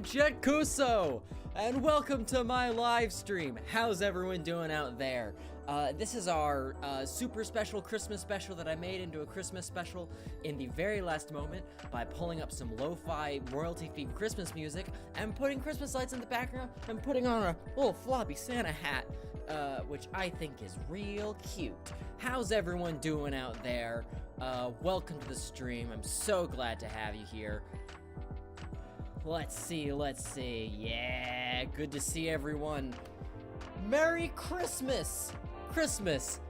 I'm Jett Kuso, and welcome to my live stream. How's everyone doing out there? This is our super special Christmas special that I made into a Christmas special in the very last moment by pulling up some lo-fi royalty-themed Christmas music and putting Christmas lights in the background and putting on a little floppy Santa hat, which I think is real cute. How's everyone doing out there? Welcome to the stream. I'm so glad to have you here. Let's see. Yeah, good to see everyone. Merry Christmas! Christmas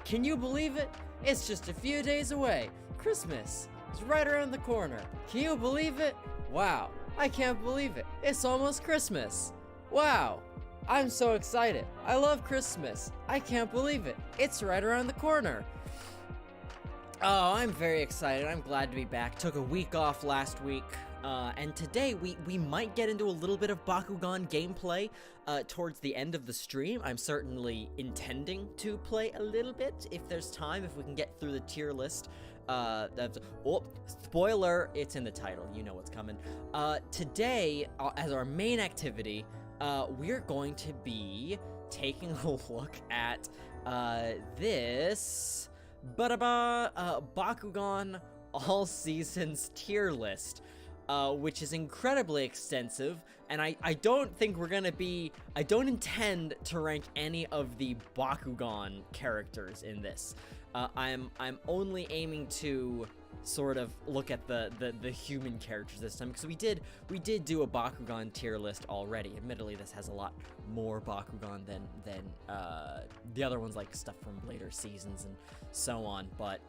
can you believe it? It's just a few days away. Christmas is right around the corner. Can you believe it? Wow, I can't believe it. It's almost Christmas. Wow, I'm so excited. I love Christmas. I can't believe it. It's right around the corner. Oh, I'm very excited. I'm glad to be back. Took a week off last week. And today we might get into a little bit of Bakugan gameplay towards the end of the stream. I'm certainly intending to play a little bit if there's time, if we can get through the tier list. Spoiler, it's in the title, you know what's coming. Today, as our main activity, we're going to be taking a look at this Bakugan All Seasons tier list. Which is incredibly extensive, and I don't think we're gonna be, I don't intend to rank any of the Bakugan characters in this. I'm only aiming to sort of look at the human characters this time, because we did do a Bakugan tier list already. Admittedly, this has a lot more Bakugan than the other ones, like stuff from later seasons and so on, but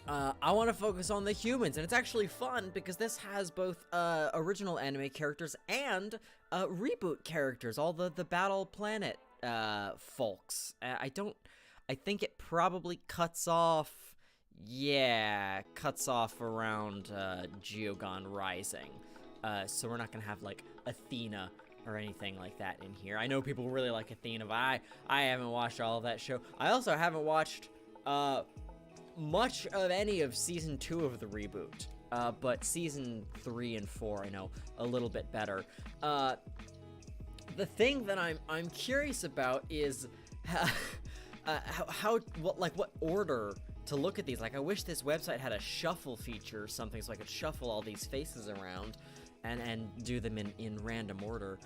I want to focus on the humans, and it's actually fun because this has both original anime characters and reboot characters, all the Battle Planet folks. I think it probably cuts off around Geogon Rising, so we're not gonna have like Athena or anything like that in here. I know people really like Athena, but I haven't watched all of that show. I also haven't watched much of any of season 2 of the reboot, but season 3 and 4 I know a little bit better. The thing that I'm curious about is what order to look at these. Like, I wish this website had a shuffle feature or something, so I could shuffle all these faces around and do them in random order.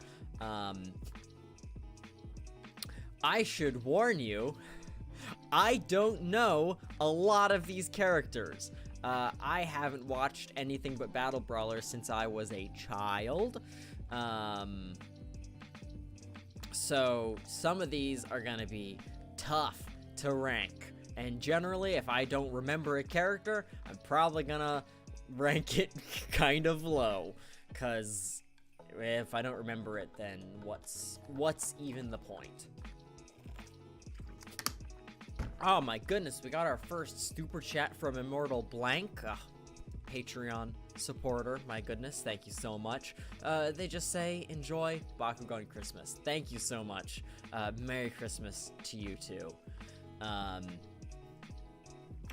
I should warn you, I don't know a lot of these characters. I haven't watched anything but Battle Brawlers since I was a child. So some of these are gonna be tough to rank. And generally, if I don't remember a character, I'm probably gonna rank it kind of low. 'Cause if I don't remember it, then what's even the point? Oh my goodness, we got our first super chat from Immortal Blank, Patreon supporter. My goodness, thank you so much. They just say, enjoy Bakugan Christmas. Thank you so much. Merry Christmas to you too.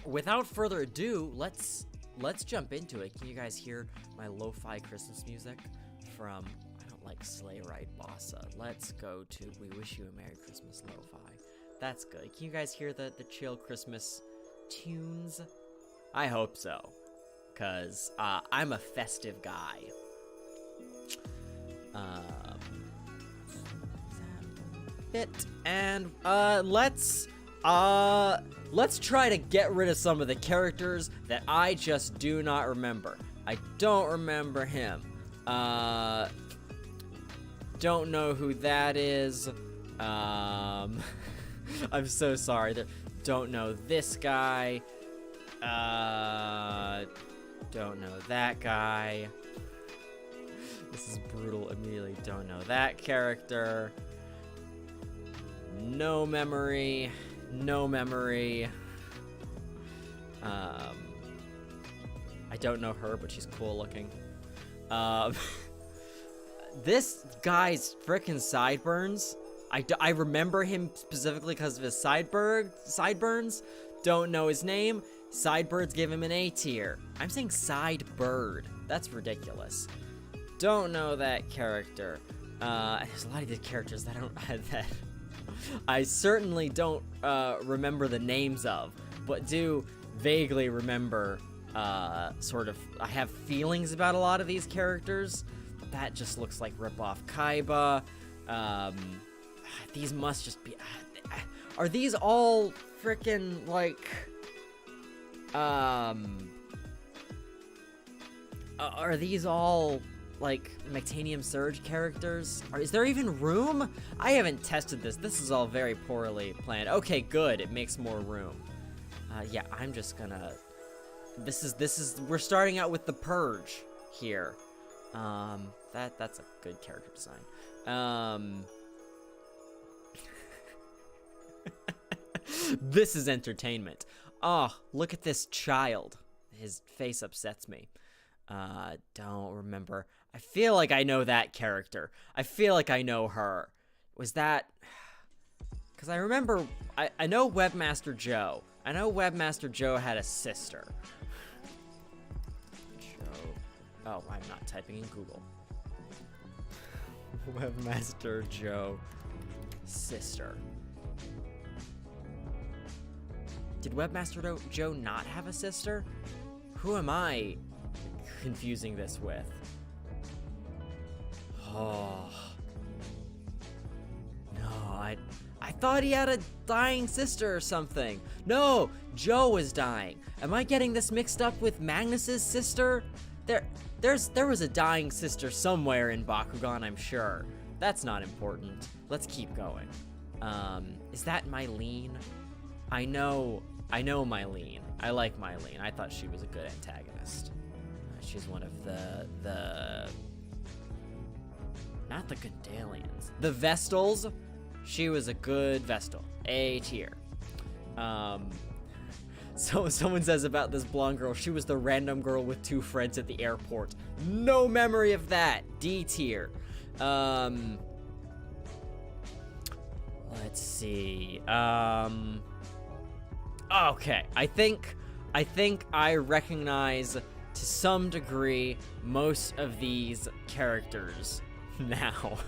Without further ado, let's jump into it. Can you guys hear my lo-fi Christmas music from, I don't like Sleigh Ride Bossa. Let's go to We Wish You a Merry Christmas lo-fi. That's good. Can you guys hear the chill Christmas tunes? I hope so, because I'm a festive guy. And let's try to get rid of some of the characters that I just do not remember. I don't remember him. Don't know who that is. I'm so sorry. Don't know this guy. Don't know that guy. This is brutal. Immediately don't know that character. No memory. No memory. I don't know her, but she's cool looking. This guy's frickin' sideburns. I remember him specifically because of his sideburns. Don't know his name. Sidebirds give him an A tier. I'm saying Sidebird. That's ridiculous. Don't know that character. There's a lot of these characters that I don't that I certainly don't remember the names of, but do vaguely remember sort of. I have feelings about a lot of these characters. That just looks like rip-off Kaiba. These must just be. Are these all frickin' like? Are these all like Mectanium Surge characters? Is there even room? I haven't tested this. This is all very poorly planned. Okay, good. It makes more room. Yeah, I'm just gonna. This is. We're starting out with the Purge here. That's a good character design. This is entertainment. Oh, look at this child. His face upsets me. Don't remember. I feel like I know that character. I feel like I know her. Was that... Because I remember... I know Webmaster Joe. I know Webmaster Joe had a sister. Joe... Oh, I'm not typing in Google. Webmaster Joe... sister. Did Webmaster Joe not have a sister? Who am I confusing this with? Oh. No, I thought he had a dying sister or something. No, Joe was dying. Am I getting this mixed up with Magnus's sister? There was a dying sister somewhere in Bakugan, I'm sure. That's not important. Let's keep going. Is that Mylene? I know Mylene. I like Mylene. I thought she was a good antagonist. She's one of the not the Gundalians. The Vestals. She was a good Vestal. A tier. So someone says about this blonde girl, she was the random girl with 2 friends at the airport. No memory of that. D tier. Let's see. Okay, I think I recognize to some degree most of these characters now.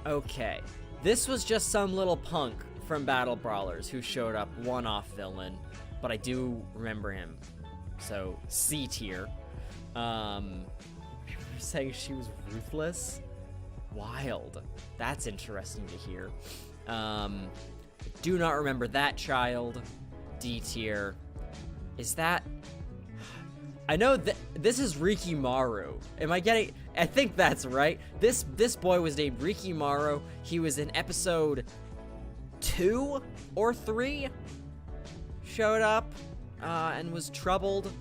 Okay. This was just some little punk from Battle Brawlers who showed up, one-off villain, but I do remember him. So, C tier. You're saying she was ruthless? Wild. That's interesting to hear. Do not remember that child. D tier. Is that... I know that this is Riki Maru. Am I getting... I think that's right. This boy was named Riki Maru. He was in episode 2 or 3. Showed up and was troubled.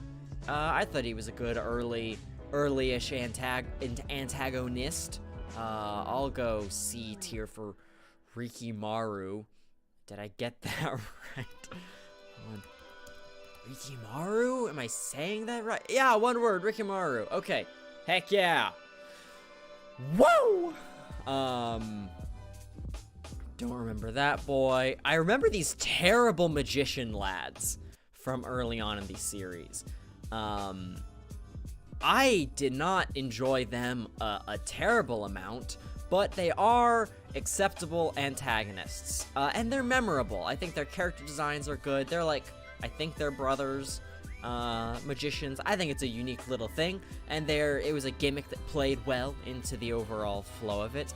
I thought he was a good early-ish antagonist. I'll go C tier for Riki Maru. Did I get that right? Riki Maru? Am I saying that right? Yeah, one word, Riki Maru. Okay. Heck yeah. Whoa! Don't remember that boy. I remember these terrible magician lads from early on in the series. I did not enjoy them a terrible amount, but they are acceptable antagonists, and they're memorable. I think their character designs are good. They're like, I think they're brothers, magicians. I think it's a unique little thing, and it was a gimmick that played well into the overall flow of it.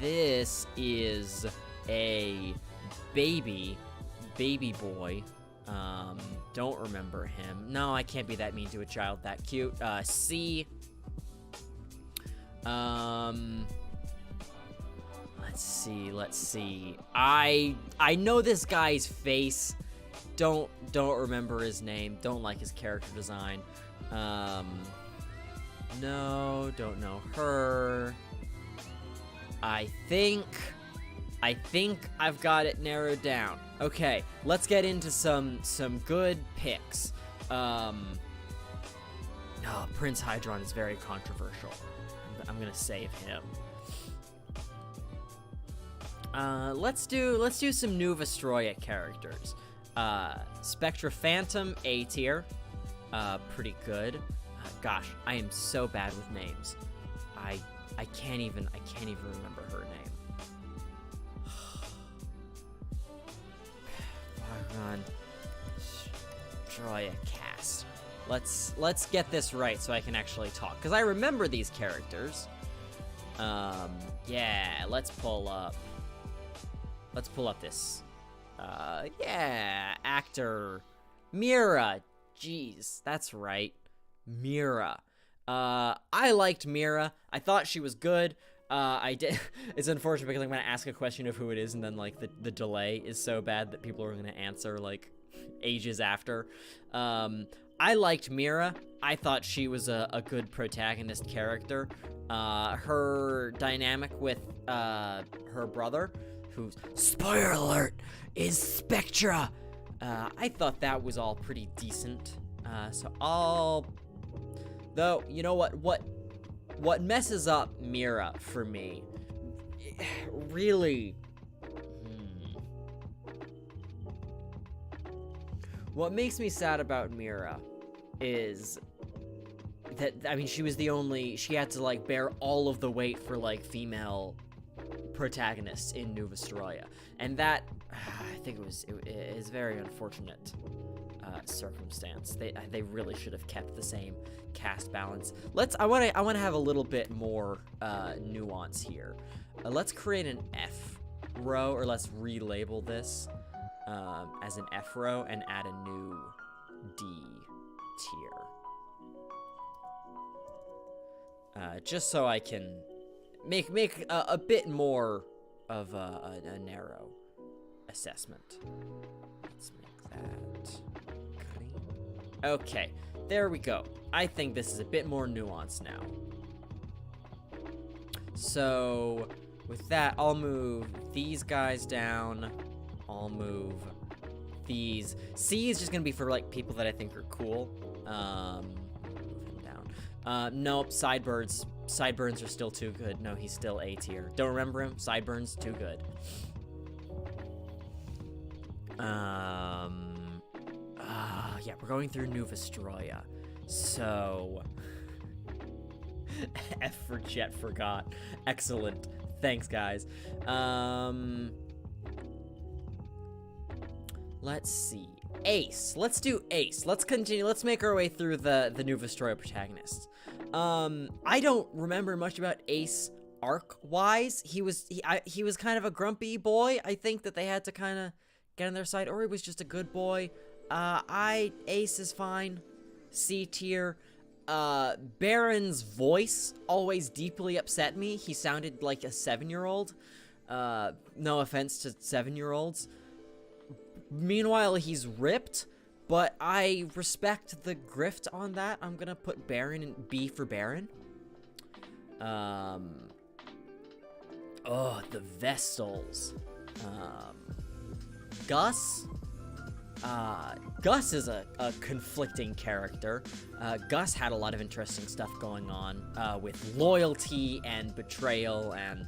This is a baby boy. Don't remember him. No, I can't be that mean to a child that cute. C. Let's see. I know this guy's face. Don't remember his name. Don't like his character design. No, don't know her. I think I've got it narrowed down. Okay, let's get into some good picks. No, Prince Hydron is very controversial. I'm gonna save him. Let's do some new Vestroya characters. Spectra Phantom, A tier. pretty good. Gosh, I am so bad with names. I can't even remember her name. Bakugan Video Caste. Let's get this right so I can actually talk, because I remember these characters. Yeah, let's pull up this. Yeah, actor Mira. Jeez, that's right. Mira. I liked Mira. I thought she was good. I did. It's unfortunate because I'm gonna ask a question of who it is, and then like the delay is so bad that people are gonna answer like ages after. I liked Mira. I thought she was a good protagonist character. Her dynamic with her brother, who's, spoiler alert, is Spectra. I thought that was all pretty decent. Though, you know what messes up Mira for me, really, what makes me sad about Mira is that, I mean, she had to, like, bear all of the weight for, like, female protagonists in New Vestroia, and that, I think it is very unfortunate circumstance. They really should have kept the same cast balance. I want to have a little bit more nuance here. Let's create an F row, or let's relabel this as an F row and add a new D tier. Just so I can make a bit more of a narrow assessment. Let's make that clean. Okay, there we go. I think this is a bit more nuanced now. So with that, I'll move these guys down. I'll move these. C is just gonna be for like people that I think are cool. Move him down. Nope, sideburns. Sideburns are still too good. No, he's still A tier. Don't remember him. Sideburns, too good. Yeah, we're going through New Vestroia. So F for Jett forgot. Excellent. Thanks, guys. Let's see. Ace. Let's do Ace. Let's continue. Let's make our way through the New Vestroia protagonists. I don't remember much about Ace arc-wise. He was kind of a grumpy boy. I think that they had to kind of get on their side, or he was just a good boy. Ace is fine. C tier. Baron's voice always deeply upset me. He sounded like a 7-year-old. No offense to 7-year-olds. Meanwhile, he's ripped, but I respect the grift on that. I'm gonna put Baron in B for Baron. Oh, the Vestals. Gus? Gus is a conflicting character. Gus had a lot of interesting stuff going on, with loyalty and betrayal and,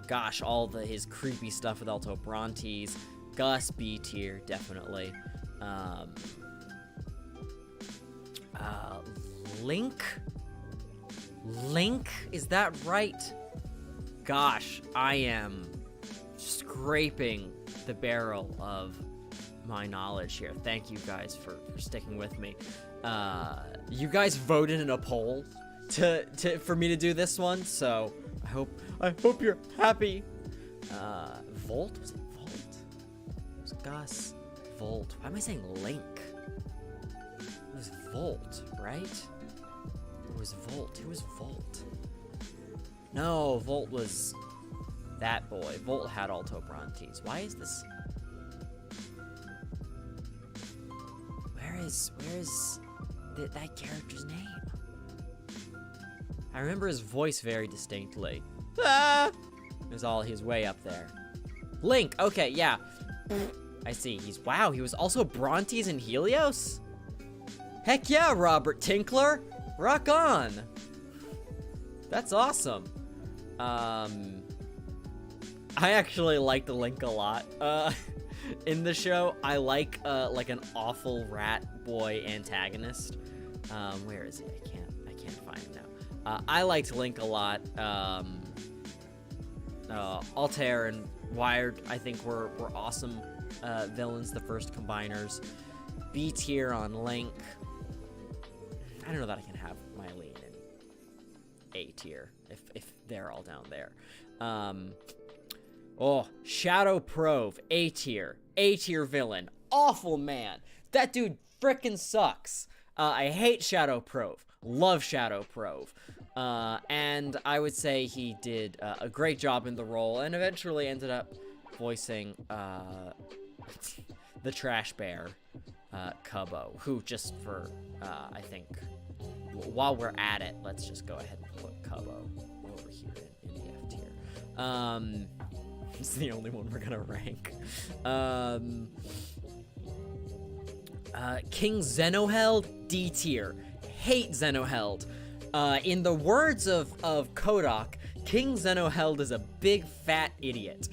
gosh, his creepy stuff with Alto Brontes. Gus, B tier, definitely. Link? Link? Is that right? Gosh, I am scraping the barrel of my knowledge here. Thank you guys for sticking with me. You guys voted in a poll for me to do this one, so I hope you're happy. Volt? Was it Volt? It was Gus. Volt. Why am I saying Link? It was Volt, right? It was Volt. Who was Volt? No, Volt was that boy. Volt had Alto Brontes. Why is this? Where is that character's name? I remember his voice very distinctly. Ah! He's way up there. Link, okay, yeah. I see, wow, he was also Brontes and Helios? Heck yeah, Robert Tinkler! Rock on! That's awesome. I actually like the Link a lot. in the show. I like an awful rat boy antagonist. Where is he? I can't find him now. I liked Link a lot. Altair and Wired, I think, were awesome villains, the first combiners. B tier on Link. I don't know that I can have Mylene in A tier if they're all down there. Shadow Prove, A tier. A tier villain. Awful man. That dude frickin' sucks. I hate Shadow Prove. Love Shadow Prove. And I would say he did a great job in the role and eventually ended up voicing the Trash Bear, Cubo, who, just for, I think, while we're at it, let's just go ahead and put Cubo over here in the F tier. It's the only one we're gonna rank. King Zenoheld, D tier. Hate Zenoheld. In the words of Kodak, King Zenoheld is a big fat idiot.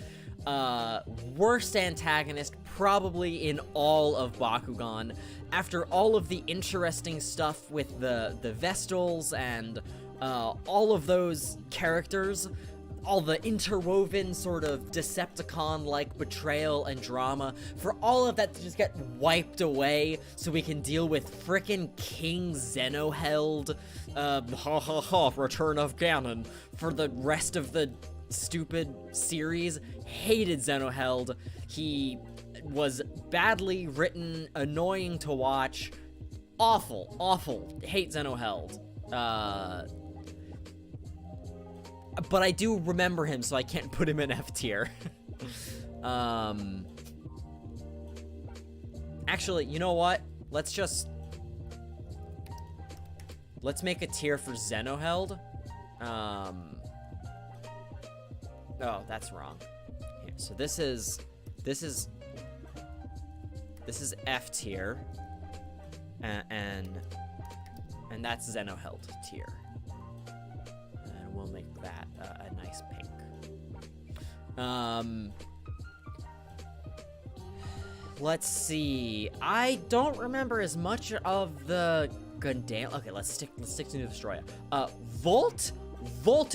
Worst antagonist probably in all of Bakugan. After all of the interesting stuff with the Vestals and all of those characters, all the interwoven sort of Decepticon-like betrayal and drama, for all of that to just get wiped away so we can deal with frickin' King Zenoheld, Return of Ganon, for the rest of the stupid series. Hated Zenoheld. He was badly written, annoying to watch, awful. Hate Zenoheld. But I do remember him, so I can't put him in F tier. Actually, you know what? Let's make a tier for Zenoheld. Oh, that's wrong. Here, so this is F tier, and that's Zenoheld tier. And we'll make that a nice pink. Let's see. I don't remember as much of the Gundam. Okay, let's stick to New Destroyer. Volt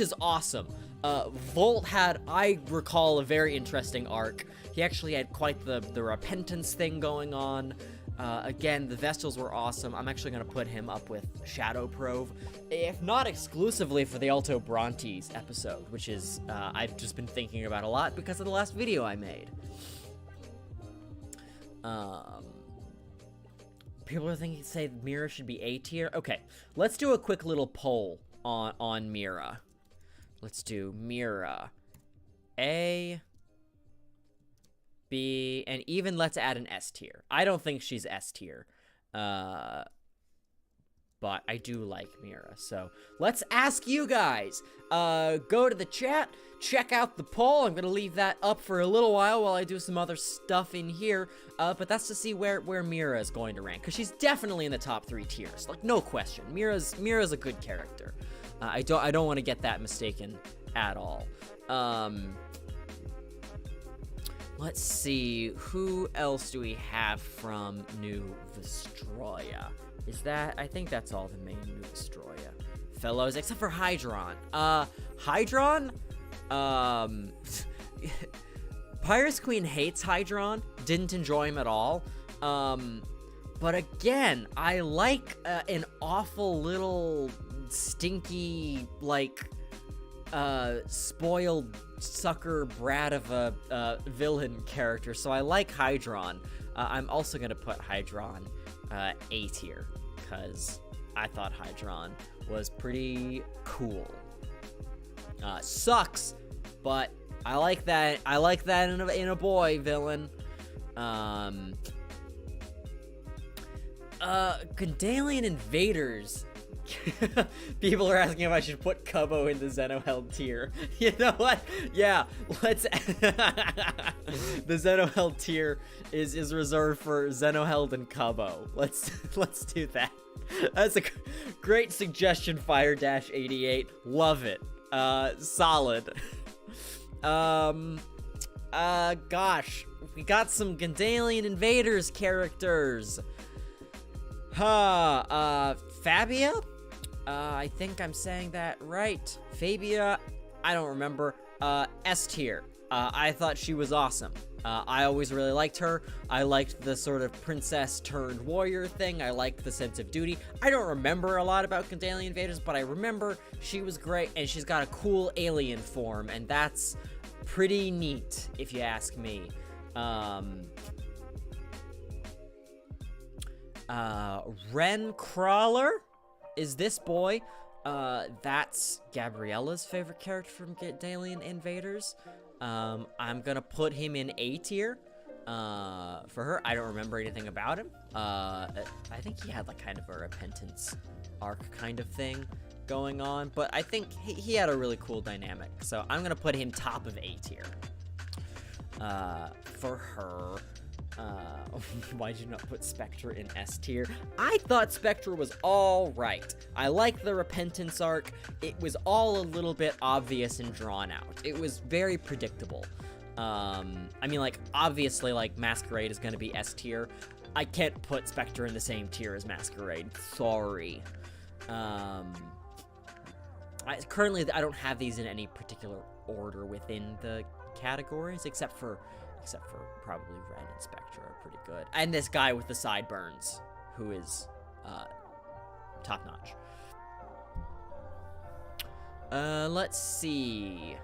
is awesome. Volt had, I recall, a very interesting arc. He actually had quite the repentance thing going on. Again, the Vestals were awesome. I'm actually going to put him up with Shadow Prove, if not exclusively for the Alto Brontes episode, which is, I've just been thinking about a lot because of the last video I made. People are thinking, say Mira should be A tier. Okay, let's do a quick little poll on Mira. Let's do Mira A, B, and even let's add an S tier. I don't think she's S tier, but I do like Mira. So let's ask you guys. Go to the chat, check out the poll. I'm gonna leave that up for a little while I do some other stuff in here. But that's to see where Mira is going to rank, because she's definitely in the top 3 tiers, like no question. Mira's a good character. I don't want to get that mistaken at all. Let's see, who else do we have from New Vestroya? Is that, I think that's all the main New Vestroya fellows, except for Hydron. Hydron? Pirates Queen hates Hydron, didn't enjoy him at all. But again, I like an awful little stinky, like, spoiled sucker brat of a villain character, so I like Hydron. I'm also gonna put Hydron A tier, because I thought Hydron was pretty cool. Sucks, but I like that. I like that in a boy villain. Gundalian Invaders. People are asking if I should put Cubo in the Zenoheld tier. You know what? Yeah, let's. The Zenoheld tier is reserved for Zenoheld and Cubo. Let's do that. That's a great suggestion, Fire-88. Love it. Solid. Gosh, we got some Gandalian Invaders characters. Fabia? I think I'm saying that right. Fabia? I don't remember. S tier. I thought she was awesome. I always really liked her. I liked the sort of princess turned warrior thing. I liked the sense of duty. I don't remember a lot about Gandalian Invaders, but I remember she was great, and she's got a cool alien form, and that's pretty neat, if you ask me. Ren Crawler is this boy. That's Gabriella's favorite character from Gandalian Invaders. I'm gonna put him in A tier, for her. I don't remember anything about him. I think he had like kind of a repentance arc kind of thing going on, but I think he had a really cool dynamic, so I'm gonna put him top of A tier. For her, why'd you not put Spectre in S tier? I thought Spectre was alright. I like the repentance arc. It was all a little bit obvious and drawn out. It was very predictable. I mean, like, obviously, like, Masquerade is gonna be S tier. I can't put Spectre in the same tier as Masquerade. Sorry. Currently, I don't have these in any particular order within the categories, except for probably Ren and Spectre are pretty good. And this guy with the sideburns, who is top-notch. Let's see.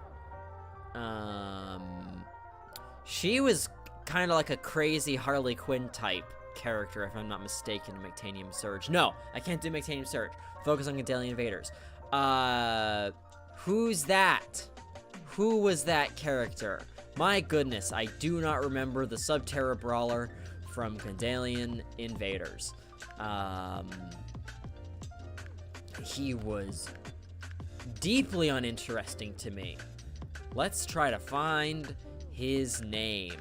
She was kind of like a crazy Harley Quinn type character, if I'm not mistaken, in Mectanium Surge. No, I can't do Mectanium Surge. Focus on Gandalian Invaders. Who's that? Who was that character? My goodness, I do not remember the Subterra Brawler from Gandalian Invaders. He was deeply uninteresting to me. Let's try to find his name.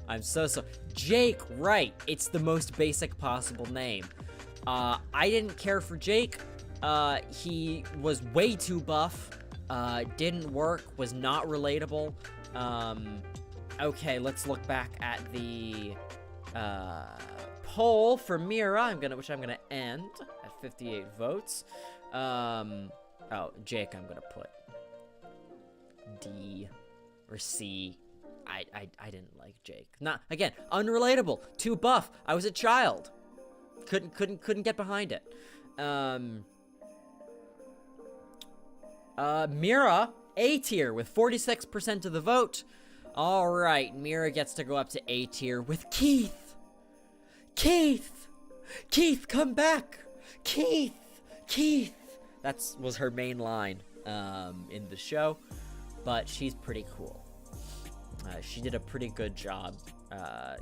I'm so Jake, right. It's the most basic possible name. I didn't care for Jake. He was way too buff. Didn't work, was not relatable. Okay, let's look back at the poll for Mira, which I'm gonna end at 58 votes. Oh, Jake, I'm gonna put D or C. I didn't like Jake. Not again, unrelatable, too buff. I was a child. Couldn't get behind it. Mira, A tier with 46% of the vote. All right, Mira gets to go up to A tier with Keith. Keith, come back. Keith. That was her main line in the show, but she's pretty cool. She did a pretty good job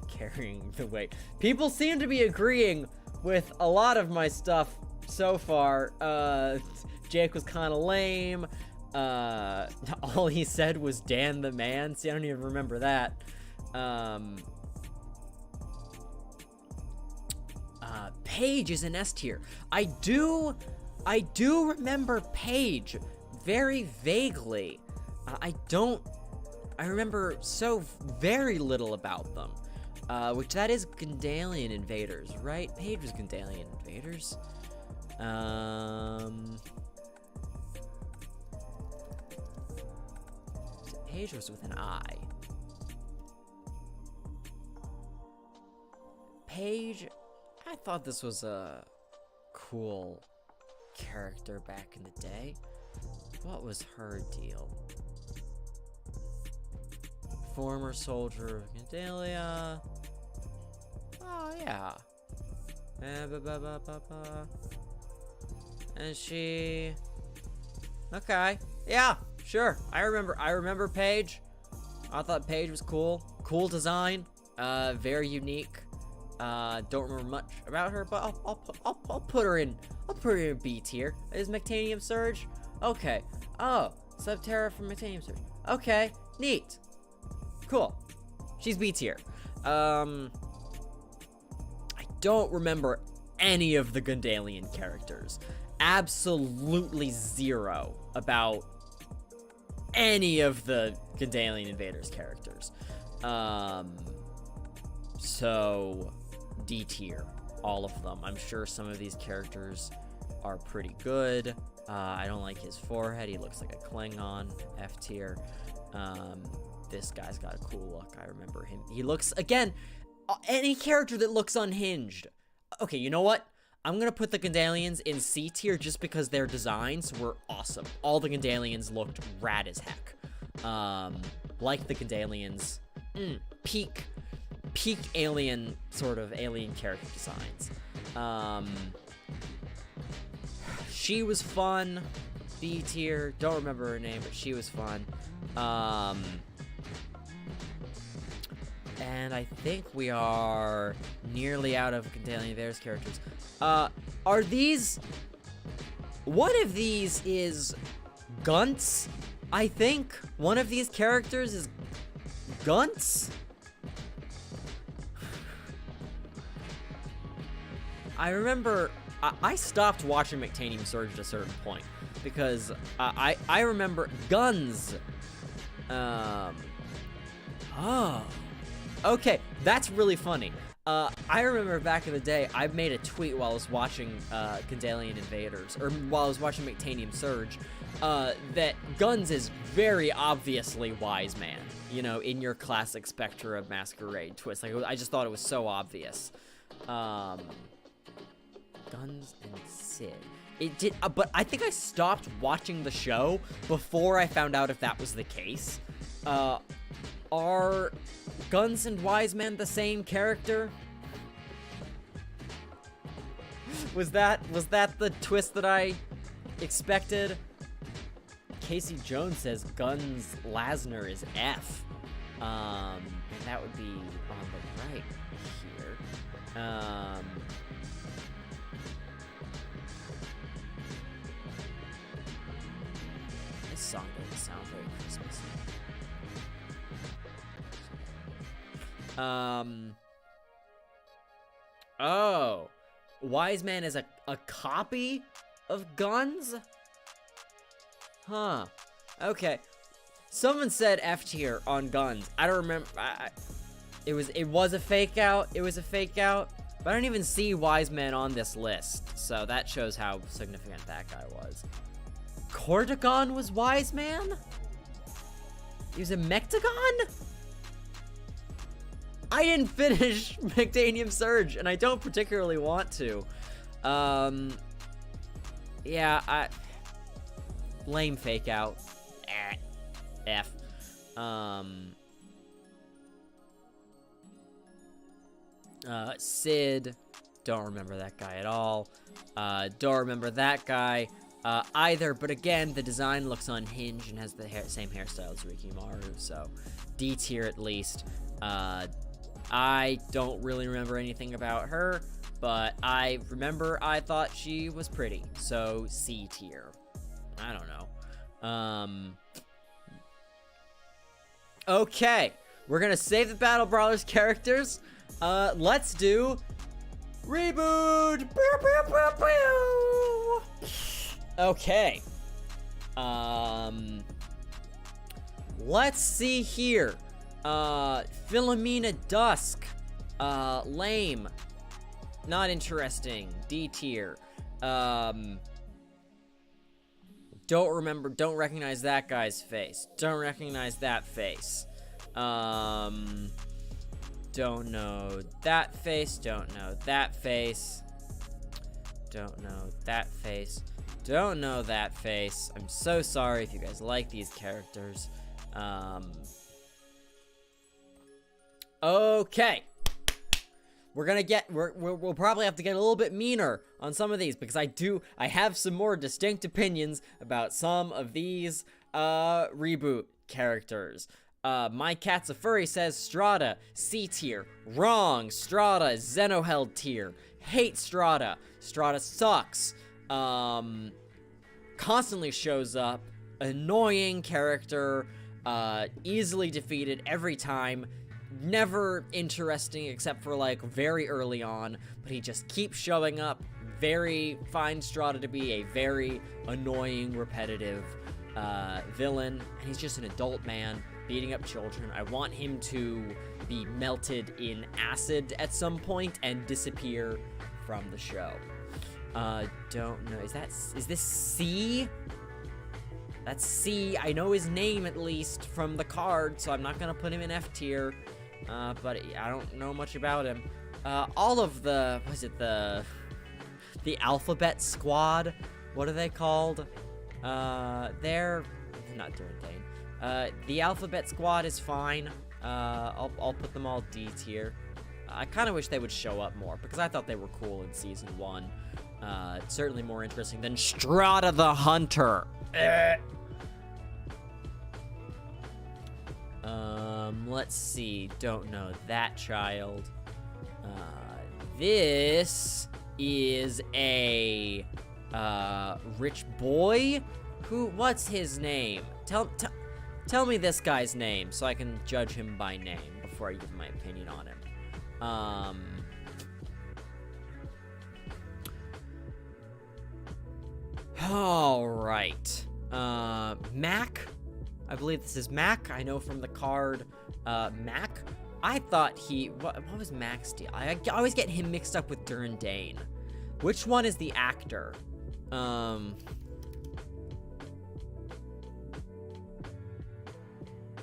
carrying the weight. People seem to be agreeing with a lot of my stuff so far. Jake was kind of lame. All he said was Dan the man. See, I don't even remember that. Paige is an S tier. I do remember Paige very vaguely. I remember so very little about them. Which that is Gandalian Invaders, right? Paige was Gandalian Invaders. Paige was with an I. Paige, I thought this was a cool character back in the day. What was her deal? Former soldier of Gandalia. Oh, yeah. And she... Okay. Yeah, sure. I remember Paige. I thought Paige was cool. Cool design. Very unique. Don't remember much about her, but I'll put her in B tier. Is Mectanium Surge? Okay. Oh, Subterra from Mectanium Surge. Okay, neat. Cool. She's B tier. I don't remember any of the Gandalian characters. Absolutely zero about any of the Gandalian Invaders characters. So D tier, all of them. I'm sure some of these characters are pretty good. I don't like his forehead. He looks like a Klingon. F tier. This guy's got a cool look. I remember him. He looks, again, any character that looks unhinged. Okay, you know what? I'm gonna put the Gandalians in C tier just because their designs were awesome. All the Gandalians looked rad as heck. Like the Gandalians, peak alien, sort of alien character designs. She was fun. B tier. Don't remember her name, but she was fun. And I think we are nearly out of Gandalian Invaders characters. Are these... One of these is Gunts, I think. One of these characters is Gunts? I remember... I stopped watching McTanium Surge at a certain point. Because I remember Guns. Oh. Okay, that's really funny. I remember back in the day, I made a tweet while I was watching Gandalian Invaders, or while I was watching McTanium Surge, that Guns is very obviously Wise Man, you know, in your classic Spectre of Masquerade twist. Like, I just thought it was so obvious. Guns and Sid. It did, but I think I stopped watching the show before I found out if that was the case. Are Guns and Wise Man the same character? Was that the twist that I expected? Casey Jones says Guns Lasner is F. And that would be on the right here. This song doesn't sound very Christmassy. Oh, Wise Man is a copy of Guns? Huh. Okay. Someone said F tier on Guns. I don't remember. It was a fake out. It was a fake out. But I don't even see Wise Man on this list. So that shows how significant that guy was. Cortagon was Wise Man? He was a Mectagon? I didn't finish McTanium Surge, and I don't particularly want to. Yeah, lame fake out. F. Sid, don't remember that guy at all. Don't remember that guy either, but again, the design looks unhinged and has the same hairstyle as Ricky Maru, so D tier at least. I don't really remember anything about her, but I remember I thought she was pretty, so C tier. I don't know. Okay, we're gonna save the Battle Brawlers characters. Let's do reboot. Pew, pew, pew, pew. Okay. Let's see here. Philomena Dusk. Lame. Not interesting. D tier. Don't recognize that guy's face. Don't recognize that face. Don't know that face. Don't know that face. Don't know that face. Don't know that face. I'm so sorry if you guys like these characters. Okay. We'll probably have to get a little bit meaner on some of these because I have some more distinct opinions about some of these reboot characters. My Cat's a Furry says Strada, C tier. Wrong. Strada, Zeno held tier. Hate Strada. Strada sucks. Constantly shows up. Annoying character. Easily defeated every time. Never interesting except for like very early on, but he just keeps showing up. Find Strada to be a very annoying, repetitive villain, and he's just an adult man beating up children. I want him to be melted in acid at some point and disappear from the show. Don't know. Is this C? That's C. I know his name at least from the card, so I'm not gonna put him in F tier. But I don't know much about him. All of the, the Alphabet Squad? What are they called? They're not Durandane. The Alphabet Squad is fine. I'll put them all D tier. I kind of wish they would show up more, because I thought they were cool in Season 1. Certainly more interesting than Strada the Hunter. Let's see. Don't know that child. This is a, rich boy? What's his name? Tell me this guy's name so I can judge him by name before I give my opinion on him. All right. Mac? I believe this is Mac. I know from the card, Mac. I thought what was Mac's deal? I always get him mixed up with Durandane. Which one is the actor?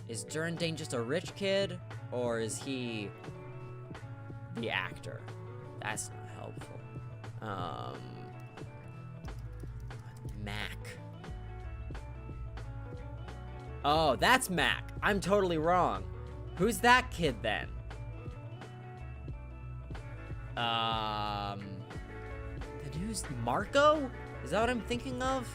Is Durandane just a rich kid, or is he the actor? That's not helpful. Mac. Oh, that's Mac. I'm totally wrong. Who's that kid then? Who's Marco? Is that what I'm thinking of?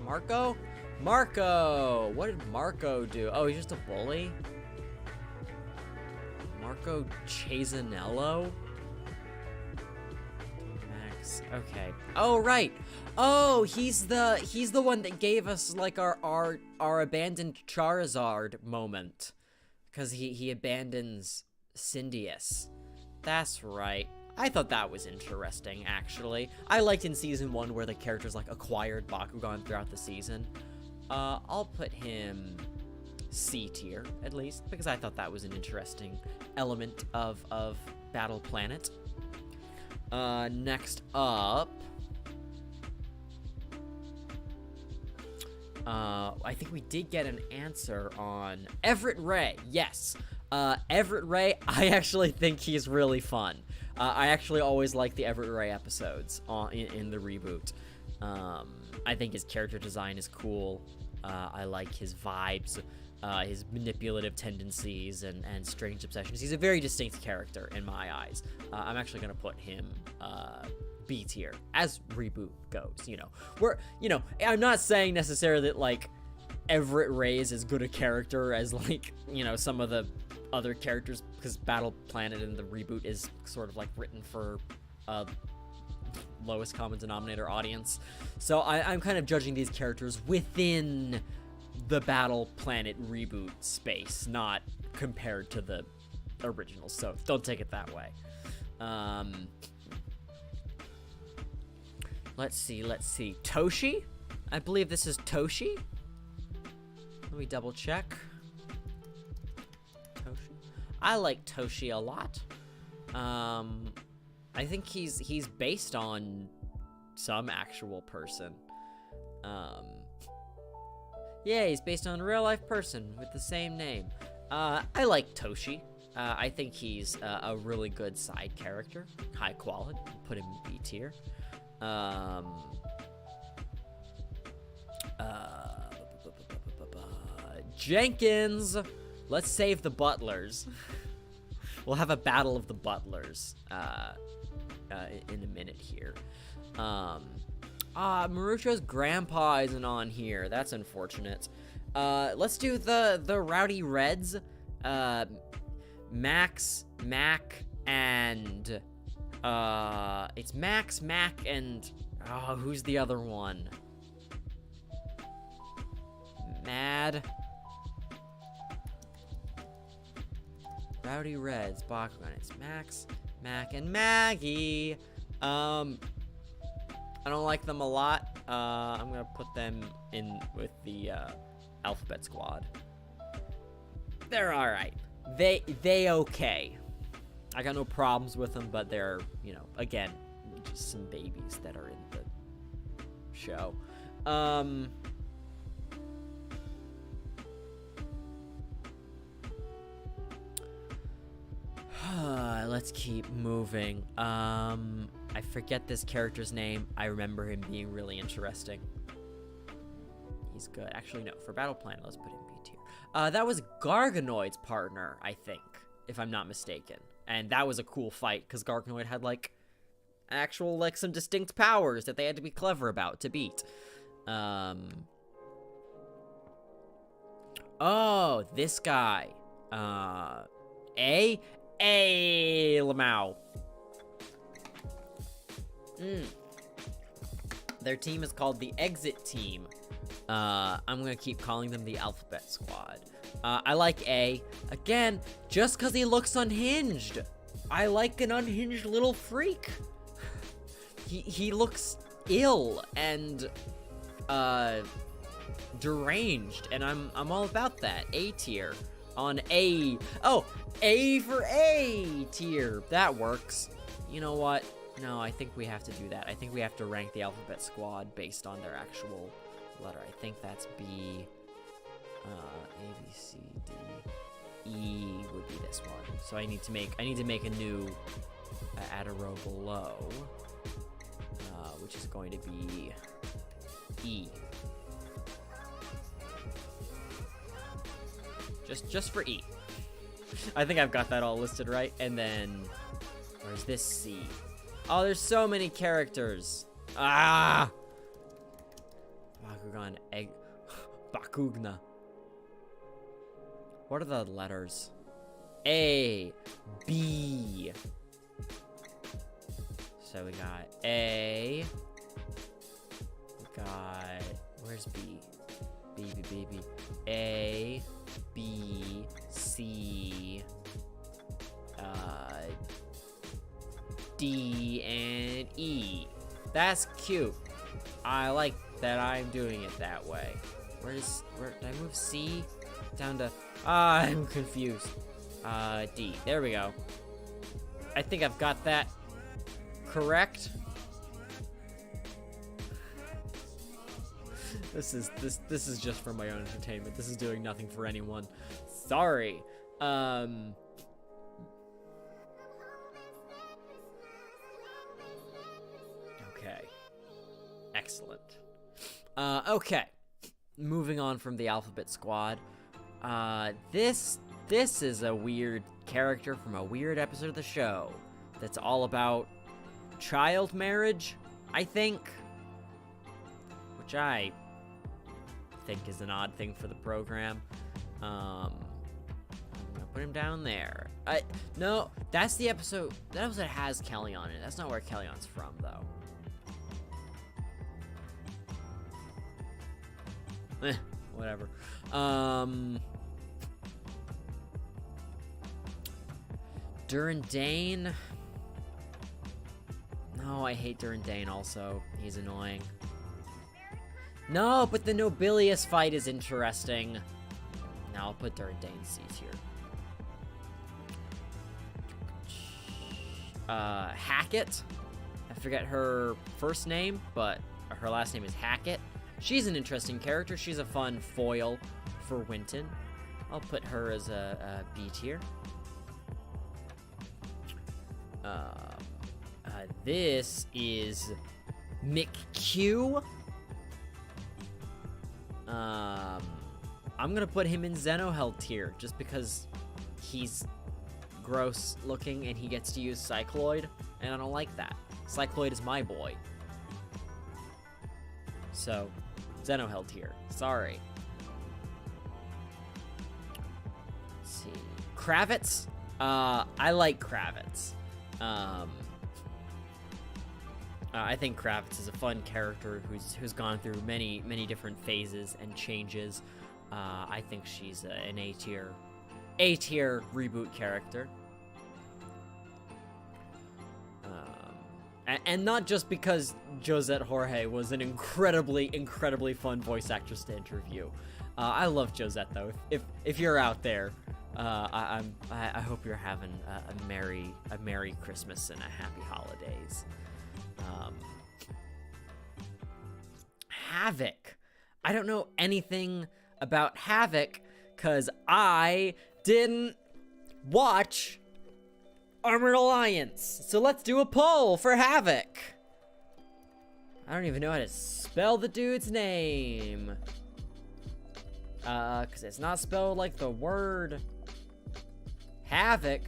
Marco? Marco! What did Marco do? Oh, he's just a bully? Marco Chasanello? Max. Okay. Oh, right. Oh, he's the one that gave us like our abandoned Charizard moment. Because he abandons Cyndius. That's right. I thought that was interesting, actually. I liked in Season 1 where the characters like acquired Bakugan throughout the season. I'll put him C tier, at least, because I thought that was an interesting element of Battle Planet. Next up... I think we did get an answer on Everett Ray. Yes. Everett Ray, I actually think he's really fun. I actually always like the Everett Ray episodes in the reboot. I think his character design is cool. I like his vibes, his manipulative tendencies, and strange obsessions. He's a very distinct character in my eyes. I'm actually going to put him B tier as reboot goes. I'm not saying necessarily that like Everett Ray is as good a character as like some of the other characters, because Battle Planet in the reboot is sort of like written for lowest common denominator audience. So I'm kind of judging these characters within the Battle Planet reboot space, not compared to the original. So don't take it that way. Let's see. Toshi? I believe this is Toshi. Let me double check. Toshi. I like Toshi a lot. I think he's based on some actual person. Yeah, he's based on a real life person with the same name. I like Toshi. I think he's a really good side character, high quality. Put him in B tier. Jenkins. Let's save the butlers. We'll have a battle of the butlers in a minute here. Marucho's grandpa isn't on here. That's unfortunate. Let's do the Rowdy Reds. Max, Mac, and it's Max, Mac, and who's the other one? Mad. Rowdy Reds, Bakugan. It's Max, Mac, and Maggie. I don't like them a lot. I'm gonna put them in with the Alphabet Squad. They're all right. They okay. I got no problems with them, but they're, you know, again, just some babies that are in the show. Let's keep moving. I forget this character's name. I remember him being really interesting. He's good. Actually, no. For Battle Plan, let's put him B tier. That was Garganoid's partner, I think, if I'm not mistaken. And that was a cool fight, because Garganoid had, like, actual, like, some distinct powers that they had to be clever about to beat. Oh, this guy. Lamau. Their team is called the Exit Team. I'm gonna keep calling them the Alphabet Squad. I like A. Again, just because he looks unhinged. I like an unhinged little freak. He looks ill and deranged, and I'm all about that. A tier on A. Oh, A for A tier. That works. You know what? No, I think we have to do that. I think we have to rank the Alphabet Squad based on their actual letter. I think that's B. A, B, C, D, E would be this one. So I need to make a new add a row below, which is going to be E. Just for E. I think I've got that all listed right. And then where's this C? Oh, there's so many characters. Ah! Bakugan egg. Bakugna. What are the letters? A, B. So we got A. We got, where's B? B. A, B, C, D, and E. That's cute. I like that I'm doing it that way. Where did I move C down to? I'm confused. D. There we go. I think I've got that correct. This is just for my own entertainment. This is doing nothing for anyone. Sorry. Okay. Excellent. Okay. Moving on from the Alphabet Squad. This is a weird character from a weird episode of the show that's all about child marriage, I think. Which I think is an odd thing for the program. I'm gonna put him down there. No, that's the episode. That episode has Kelly on it. That's not where Kellion's from, though. Whatever. Durandane. No, I hate Durandane also. He's annoying. No, but the Nobilius fight is interesting. Now I'll put Durandane C tier. Hackett. I forget her first name, but her last name is Hackett. She's an interesting character. She's a fun foil for Winton. I'll put her as a B tier. This is McQ. I'm gonna put him in Zeno held tier just because he's gross looking and he gets to use Cycloid, and I don't like that. Cycloid is my boy. So, Zeno held tier. Sorry. Let's see. Kravitz. I like Kravitz. I think Kravitz is a fun character who's gone through many different phases and changes. I think she's an A tier reboot character. And not just because Josette Jorge was an incredibly fun voice actress to interview. I love Josette though. If you're out there, I hope you're having a merry Christmas and a happy holidays. Havoc. I don't know anything about Havoc because I didn't watch Armored Alliance. So let's do a poll for Havoc. I don't even know how to spell the dude's name. Because it's not spelled like the word Havoc.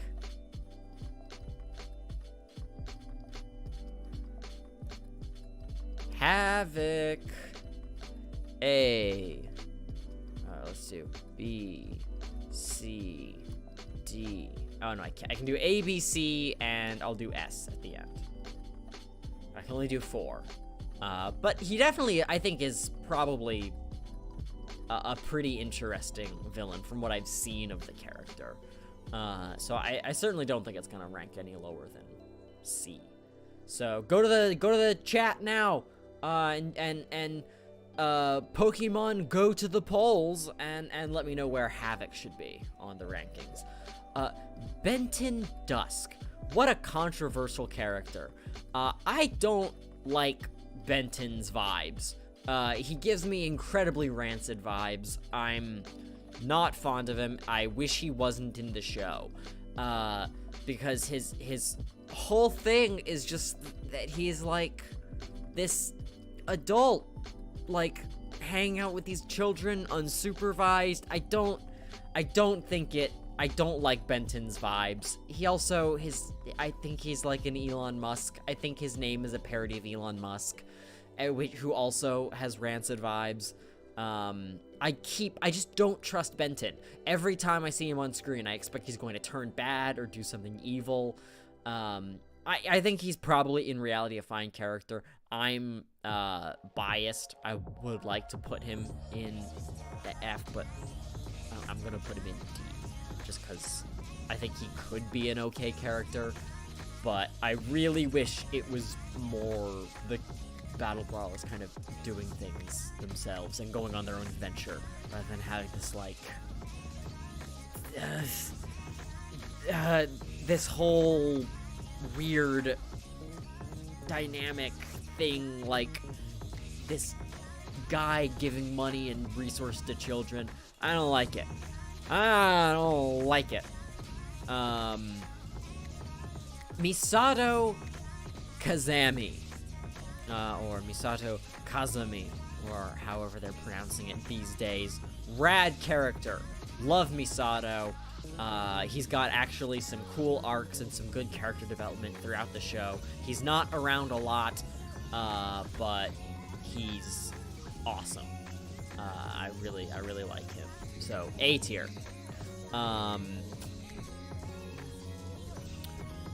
Havoc. A. Let's do B, C, D. Oh no, I can't. I can do A, B, C, and I'll do S at the end. I can only do 4. But he definitely, I think, is probably a pretty interesting villain from what I've seen of the character. So I certainly don't think it's gonna rank any lower than C. So go to the chat now, and Pokemon go to the polls and let me know where Havoc should be on the rankings. Benton Dusk. What a controversial character. I don't like Benton's vibes. He gives me incredibly rancid vibes. I'm not fond of him. I wish he wasn't in the show. Because his whole thing is just that he's like this adult, like hanging out with these children unsupervised. I don't like Benton's vibes. He also, I think he's like an Elon Musk. I think his name is a parody of Elon Musk, who also has rancid vibes. I just don't trust Benton. Every time I see him on screen, I expect he's going to turn bad or do something evil. I think he's probably in reality a fine character. I'm biased. I would like to put him in the F, but I'm gonna put him in D, just because I think he could be an okay character, but I really wish it was more the Battle Brawlers kind of doing things themselves and going on their own adventure, rather than having this, like, this whole weird dynamic thing, like this guy giving money and resource to children. I don't like it. Misato Kazami, or Misato Kazami, or however they're pronouncing it these days. Rad character. Love Misato. He's got actually some cool arcs and some good character development throughout the show. He's not around a lot, but he's awesome. I really like him. So, A tier.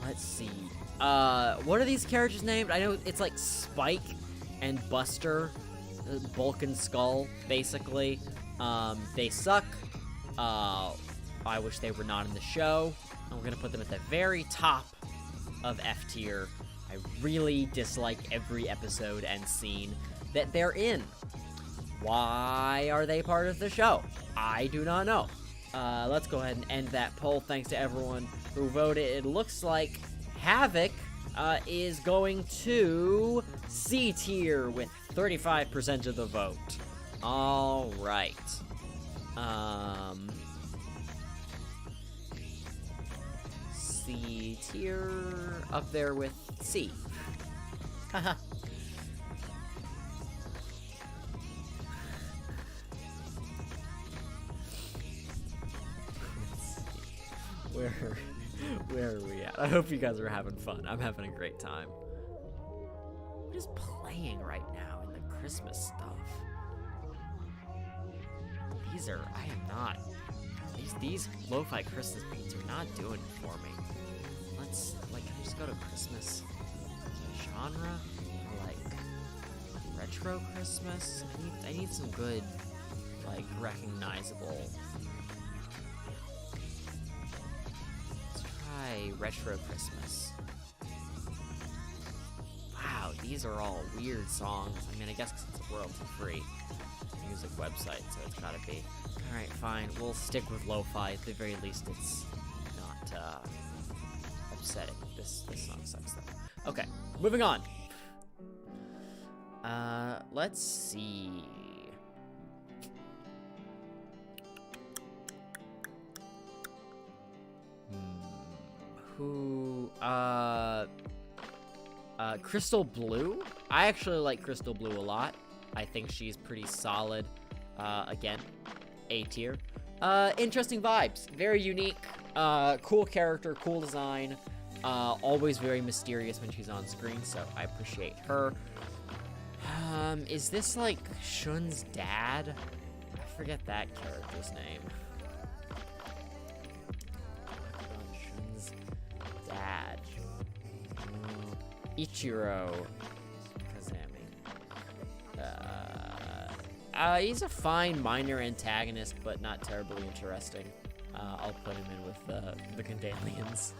Let's see. What are these characters named? I know it's like Spike and Buster, Bulk and Skull, basically. They suck. I wish they were not in the show. And we're gonna put them at the very top of F tier. I really dislike every episode and scene that they're in. Why are they part of the show? I do not know. Let's go ahead and end that poll. Thanks to everyone who voted. It looks like Havoc is going to C tier with 35% of the vote. All right. C tier up there with C. Haha. Where are we at? I hope you guys are having fun. I'm having a great time. What is playing right now in the Christmas stuff? These lo-fi Christmas beats are not doing it for me. Can I just go to Christmas genre? Or like retro Christmas? I need some good, like, recognizable. Let's try retro Christmas. these are all weird songs. I mean, I guess 'cause it's a royalty-free music website, so it's gotta be. Alright, fine. We'll stick with lo-fi. At the very least, it's not, upsetting. This song sucks, though. Okay, moving on. Let's see. Who, Crystal Blue? I actually like Crystal Blue a lot. I think she's pretty solid. Again, A tier. Interesting vibes. Very unique. Cool character, cool design. Always very mysterious when she's on screen, so I appreciate her. Is this like Shun's dad? I forget that character's name. Shun's dad. Ichiro Kazami. He's a fine minor antagonist, but not terribly interesting. I'll put him in with the Gandalians.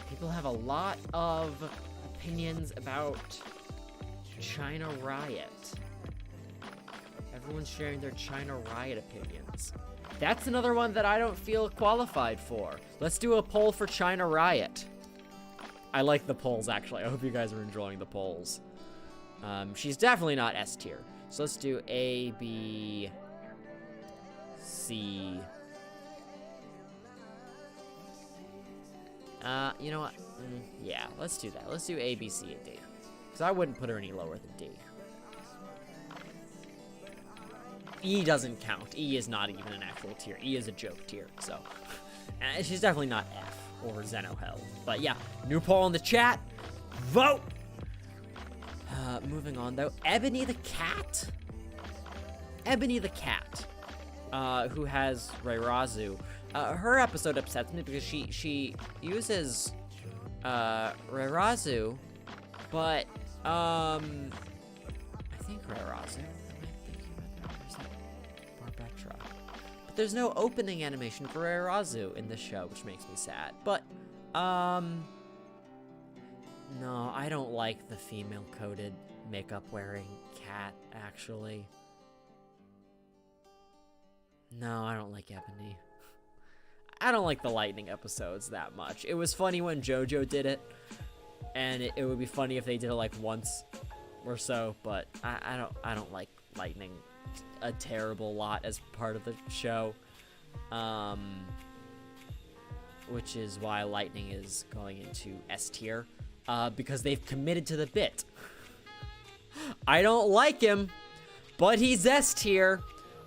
People have a lot of opinions about China Riot. Everyone's sharing their China Riot opinions. That's another one that I don't feel qualified for. Let's do a poll for China Riot. I like the polls, actually. I hope you guys are enjoying the polls. She's definitely not S tier. So let's do A, B, C. You know what? Yeah, let's do that. Let's do A, B, C, and D. Because I wouldn't put her any lower than D. E doesn't count. E is not even an actual tier. E is a joke tier, so. And she's definitely not F or Zeno hell. But yeah, new poll in the chat. Vote! Moving on, though. Ebony the Cat? Ebony the Cat, who has Reirazu. Her episode upsets me because she uses Reirazu, but I think Reirazu. But there's no opening animation for Reirazu in this show, which makes me sad. But no, I don't like the female-coded makeup-wearing cat, actually. No, I don't like Ebony. I don't like the lightning episodes that much. It was funny when JoJo did it, and it would be funny if they did it like once or so, but I don't like lightning a terrible lot as part of the show, which is why lightning is going into S tier, because they've committed to the bit. I don't like him, but he's S tier.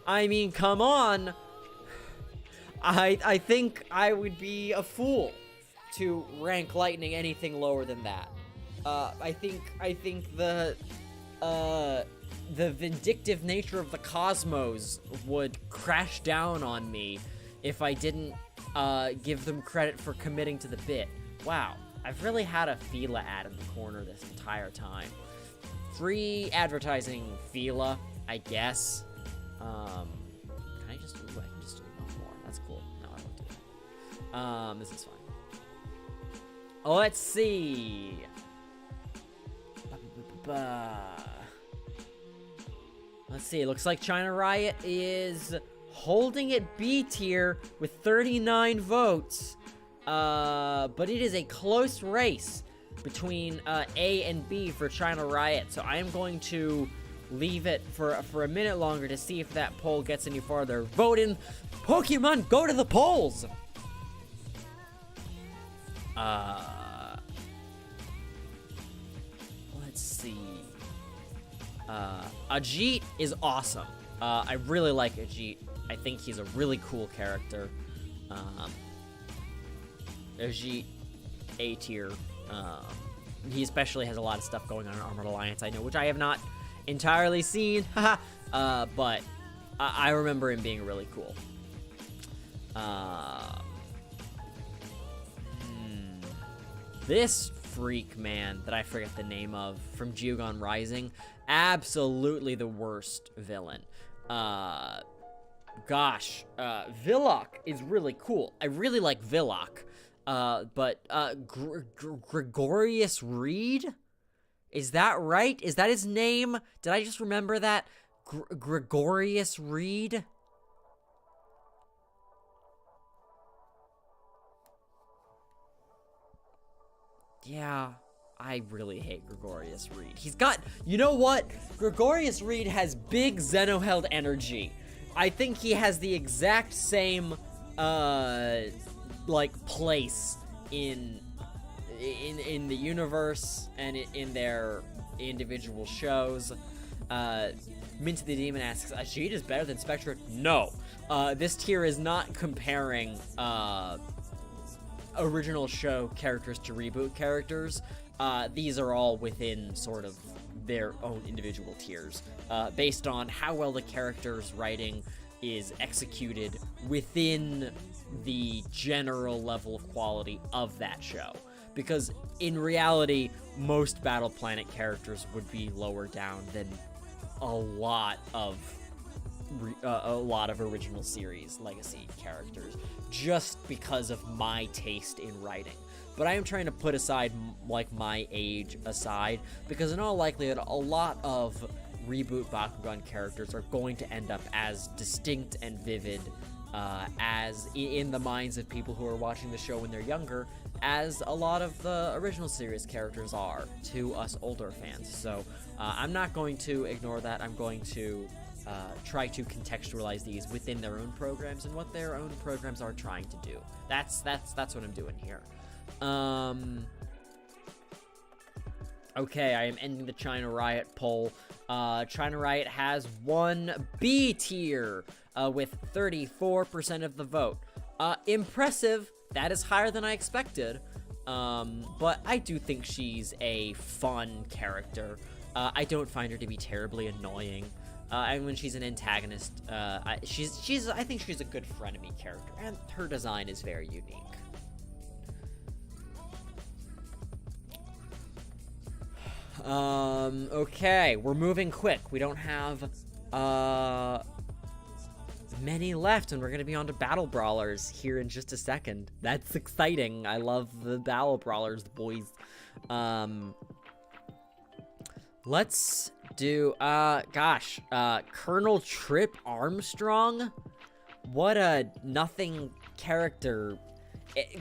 I mean, come on. I think I would be a fool to rank Lightning anything lower than that. I think the vindictive nature of the cosmos would crash down on me if I didn't give them credit for committing to the bit. Wow, I've really had a Fila ad in the corner this entire time. Free advertising Fila, I guess. Can I just do? I can just do one more. That's cool. No, I won't do that. This is fine. Let's see. Let's see. It looks like China Riot is holding it B tier with 39 votes. But it is a close race between A and B for China Riot. So I am going to leave it for a minute longer to see if that poll gets any farther. Vote in Pokemon, go to the polls! Let's see. Ajit is awesome. I really like Ajit. I think he's a really cool character. Ajit, A tier. He especially has a lot of stuff going on in Armored Alliance, I know, which I have not entirely seen, but I remember him being really cool. This freak man that I forget the name of from Jiugon Rising, absolutely the worst villain. Villok is really cool. I really like Villok. But Gregorius Reed? Is that right? Is that his name? Did I just remember that? Gregorius Reed? Yeah, I really hate Gregorius Reed. He's got, you know what? Gregorius Reed has big Zeno-held energy. I think he has the exact same, like, place in the universe and in their individual shows. Minty the Demon asks, Ajit is better than Spectra? No. This tier is not comparing, original show characters to reboot characters. These are all within sort of their own individual tiers, based on how well the character's writing is executed within the general level of quality of that show. Because in reality, most Battle Planet characters would be lower down than a lot of original series legacy characters, just because of my taste in writing. But I am trying to put aside, like, my age aside, because in all likelihood, a lot of reboot Bakugan characters are going to end up as distinct and vivid as in the minds of people who are watching the show when they're younger, as a lot of the original series characters are to us older fans. So I'm not going to ignore that. I'm going to try to contextualize these within their own programs and what their own programs are trying to do. That's what I'm doing here. Okay, I am ending the China Riot poll. China Riot has one B tier with 34% of the vote. Impressive. That is higher than I expected. But I do think she's a fun character. I don't find her to be terribly annoying. And when she's an antagonist, I think she's a good frenemy character, and her design is very unique. Okay, we're moving quick. We don't have, many left, and we're gonna be on to Battle Brawlers here in just a second. That's exciting. I love the Battle Brawlers, boys. Let's do, Colonel Trip Armstrong? What a nothing character.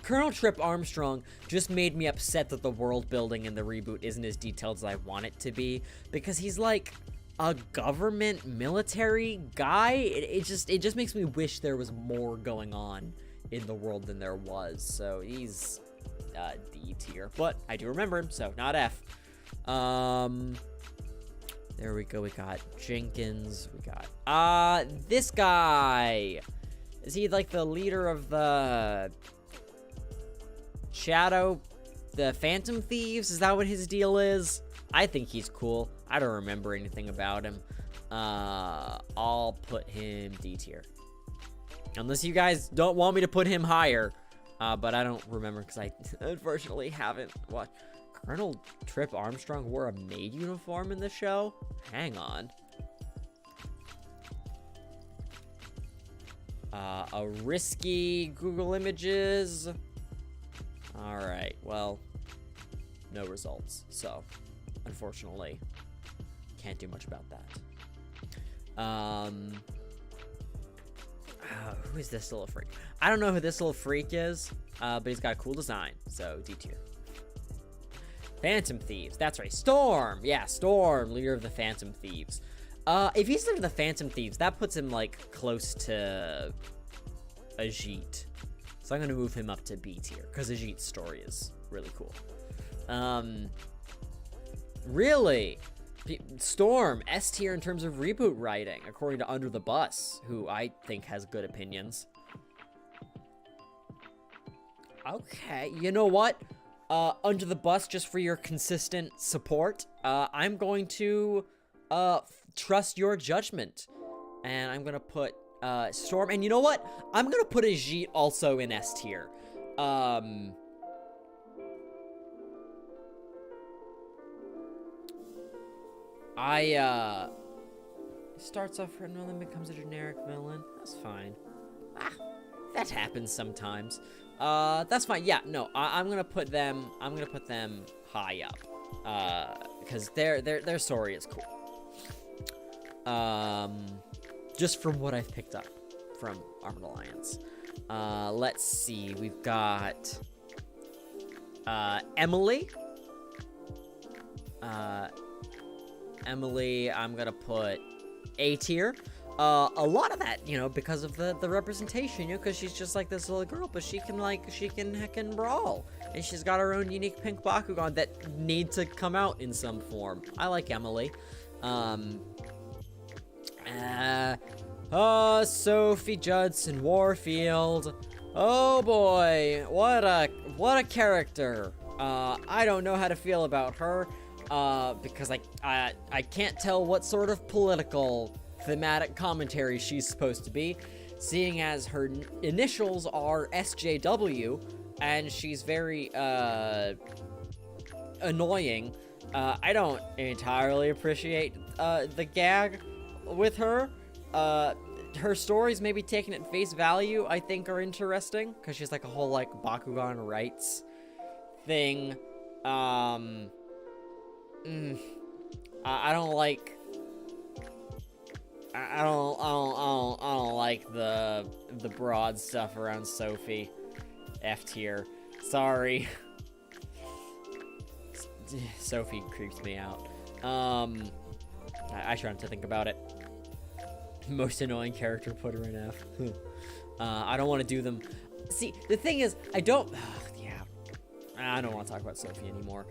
Colonel Trip Armstrong just made me upset that the world building in the reboot isn't as detailed as I want it to be, because he's like a government military guy. It just makes me wish there was more going on in the world than there was. So he's D tier, but I do remember him, so not F. There we go. We got Jenkins. We got this guy. Is he like the leader of the Shadow, the Phantom Thieves? Is that what his deal is? I think he's cool. I don't remember anything about him. I'll put him D tier. Unless you guys don't want me to put him higher. But I don't remember because I unfortunately haven't watched. Colonel Trip Armstrong wore a maid uniform in the show? Hang on. A risky Google Images. Alright, well, no results. So, unfortunately, can't do much about that. Who is this little freak? I don't know who this little freak is, but he's got a cool design, so D tier. Phantom Thieves, that's right. Storm, yeah, Storm, leader of the Phantom Thieves. If he's leader of the Phantom Thieves, that puts him, like, close to Ajit. So I'm gonna move him up to B tier, because Ajit's story is really cool. Really? Storm, S tier in terms of reboot writing, according to Under the Bus, who I think has good opinions. Okay, you know what? Under the Bus, just for your consistent support, I'm going to trust your judgment. And I'm gonna put Storm, and you know what? I'm gonna put Ajit also in S tier. starts off for another, becomes a generic villain. That's fine. That happens sometimes. That's fine. Yeah, no, I'm gonna put them high up. Because their story is cool. Just from what I've picked up from Armored Alliance. Let's see, we've got Emily. Emily, I'm gonna put A tier. A lot of that, you know, because of the representation, you know, because she's just like this little girl, but she can heckin' brawl. And she's got her own unique pink Bakugan that need to come out in some form. I like Emily. Sophie Judson Warfield. Oh boy, what a character. I don't know how to feel about her, because I can't tell what sort of political thematic commentary she's supposed to be, seeing as her initials are SJW, and she's very, annoying. I don't entirely appreciate, the gag with her. Her stories, maybe taken at face value, I think are interesting, because she's like a whole, like, Bakugan rights thing. I don't like... I don't like the broad stuff around Sophie. F tier. Sorry. Sophie creeps me out. I try not to think about it. Most annoying character, put her in F. I don't want to do them. See, the thing is, I don't want to talk about Sophie anymore.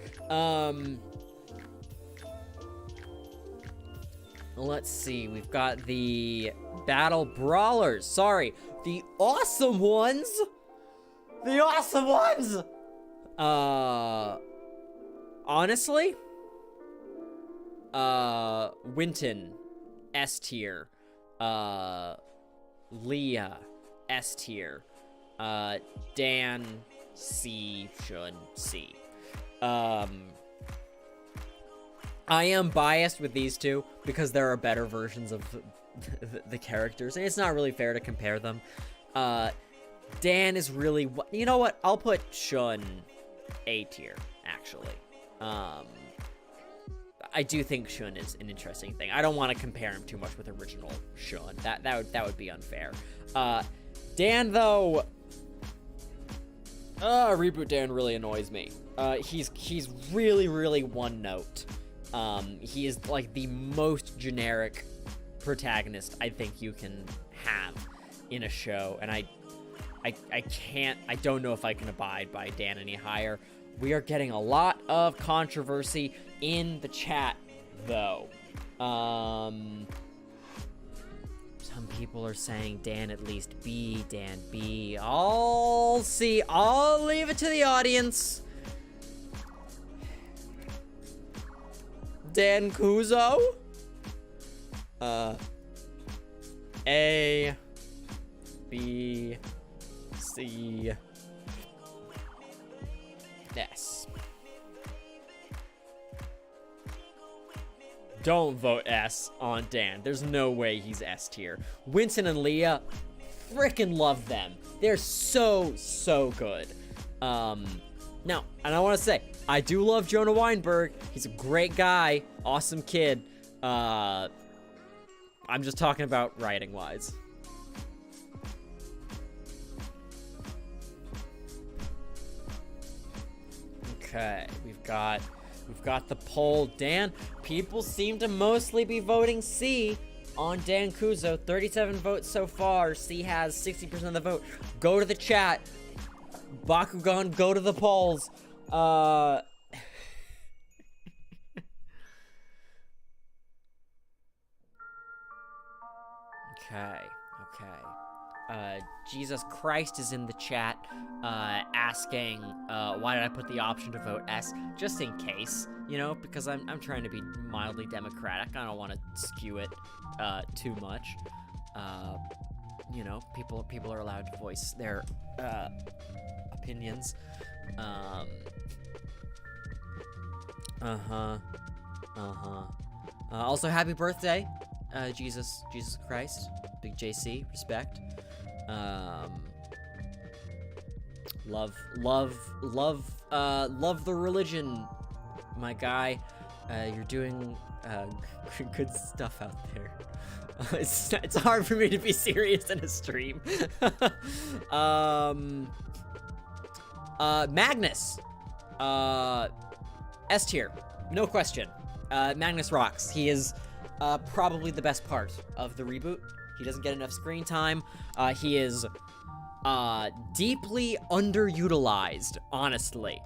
Let's see, we've got the Battle Brawlers. Sorry, the Awesome Ones. The Awesome Ones. Honestly, Winton, S tier. Leah, S tier. Dan, C, Shun, C. I am biased with these two because there are better versions of the characters, and it's not really fair to compare them. Dan is really... You know what? I'll put Shun A tier, actually. I do think Shun is an interesting thing. I don't want to compare him too much with original Shun. That would be unfair. Dan, though... Reboot Dan really annoys me. He's really, really one note. He is like the most generic protagonist I think you can have in a show, and I don't know if I can abide by Dan any higher. We are getting a lot of controversy in the chat, though. Some people are saying Dan at least B, Dan B. I'll see. I'll leave it to the audience. JettKuso? A, B, C, S. Don't vote S on Dan. There's no way he's S tier. Winston and Leah, frickin' love them. They're so, so good. Now, and I want to say, I do love Jonah Weinberg. He's a great guy, awesome kid. I'm just talking about writing-wise. Okay, we've got the poll. Dan, people seem to mostly be voting C on JettKuso. 37 votes so far. C has 60% of the vote. Go to the chat. Bakugan, go to the polls. Okay. Jesus Christ is in the chat, asking, why did I put the option to vote S? Just in case, you know, because I'm trying to be mildly democratic. I don't want to skew it, too much. You know, people are allowed to voice their, opinions. Also, happy birthday Jesus Christ, big JC, respect. Love the religion, my guy. You're doing good stuff out there. It's hard for me to be serious in a stream. Magnus, S tier, no question. Magnus rocks. He is probably the best part of the reboot. He doesn't get enough screen time. He is deeply underutilized, honestly.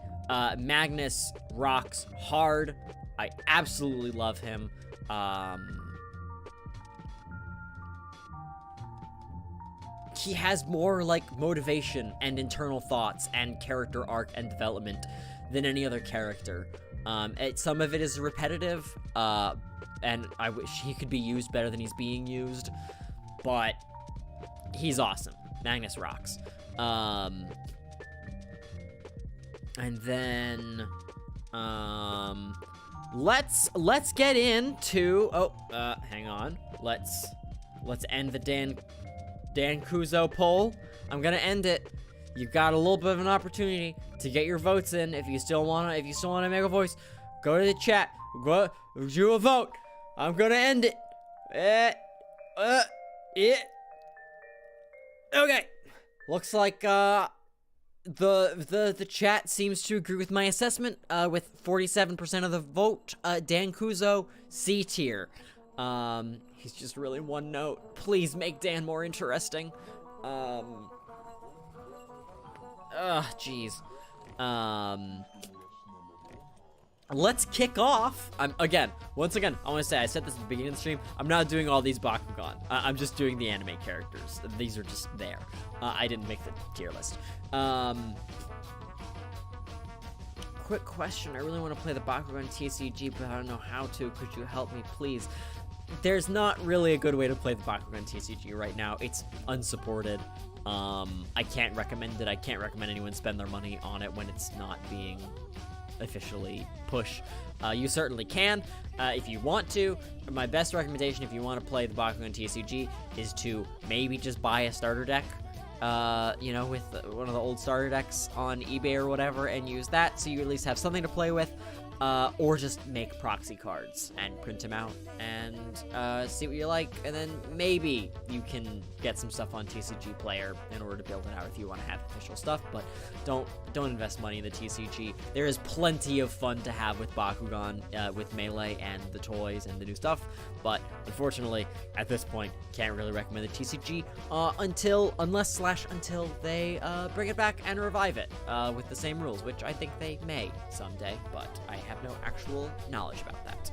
Magnus rocks hard. I absolutely love him. He has more, like, motivation and internal thoughts and character arc and development than any other character. Some of it is repetitive, and I wish he could be used better than he's being used, but he's awesome. Magnus rocks. And then, let's get into, hang on. Let's end the DuskAnthro poll. I'm gonna end it. You've got a little bit of an opportunity to get your votes in. If you still wanna make a voice, go to the chat. Go do a vote. I'm gonna end it. Okay. Looks like the chat seems to agree with my assessment. With 47% of the vote. DuskAnthro, C tier. He's just really one note. Please make Dan more interesting. Jeez. Let's kick off. Once again, I want to say, I said this at the beginning of the stream, I'm not doing all these Bakugan. I'm just doing the anime characters. These are just there. I didn't make the tier list. Quick question. I really want to play the Bakugan TCG, but I don't know how to. Could you help me, please? There's not really a good way to play the Bakugan TCG right now. It's unsupported. I can't recommend it. I can't recommend anyone spend their money on it when it's not being officially pushed. You certainly can if you want to. My best recommendation if you want to play the Bakugan TCG is to maybe just buy a starter deck, with one of the old starter decks on eBay or whatever, and use that so you at least have something to play with. Or just make proxy cards and print them out and see what you like, and then maybe you can get some stuff on TCG Player in order to build it out if you want to have official stuff, but don't invest money in the TCG. There is plenty of fun to have with Bakugan, with Melee and the toys and the new stuff, but unfortunately, at this point, can't really recommend the TCG until they bring it back and revive it with the same rules, which I think they may someday, but I have no actual knowledge about that.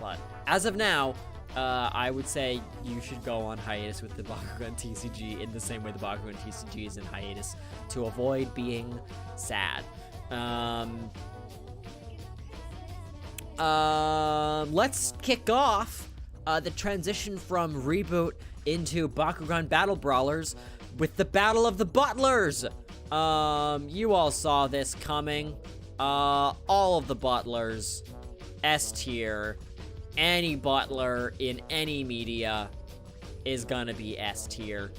But as of now, I would say you should go on hiatus with the Bakugan TCG in the same way the Bakugan TCG is in hiatus, to avoid being sad. Let's kick off the transition from reboot into Bakugan Battle Brawlers with the Battle of the Butlers. You all saw this coming. All of the butlers, S tier. Any butler in any media is gonna be S tier.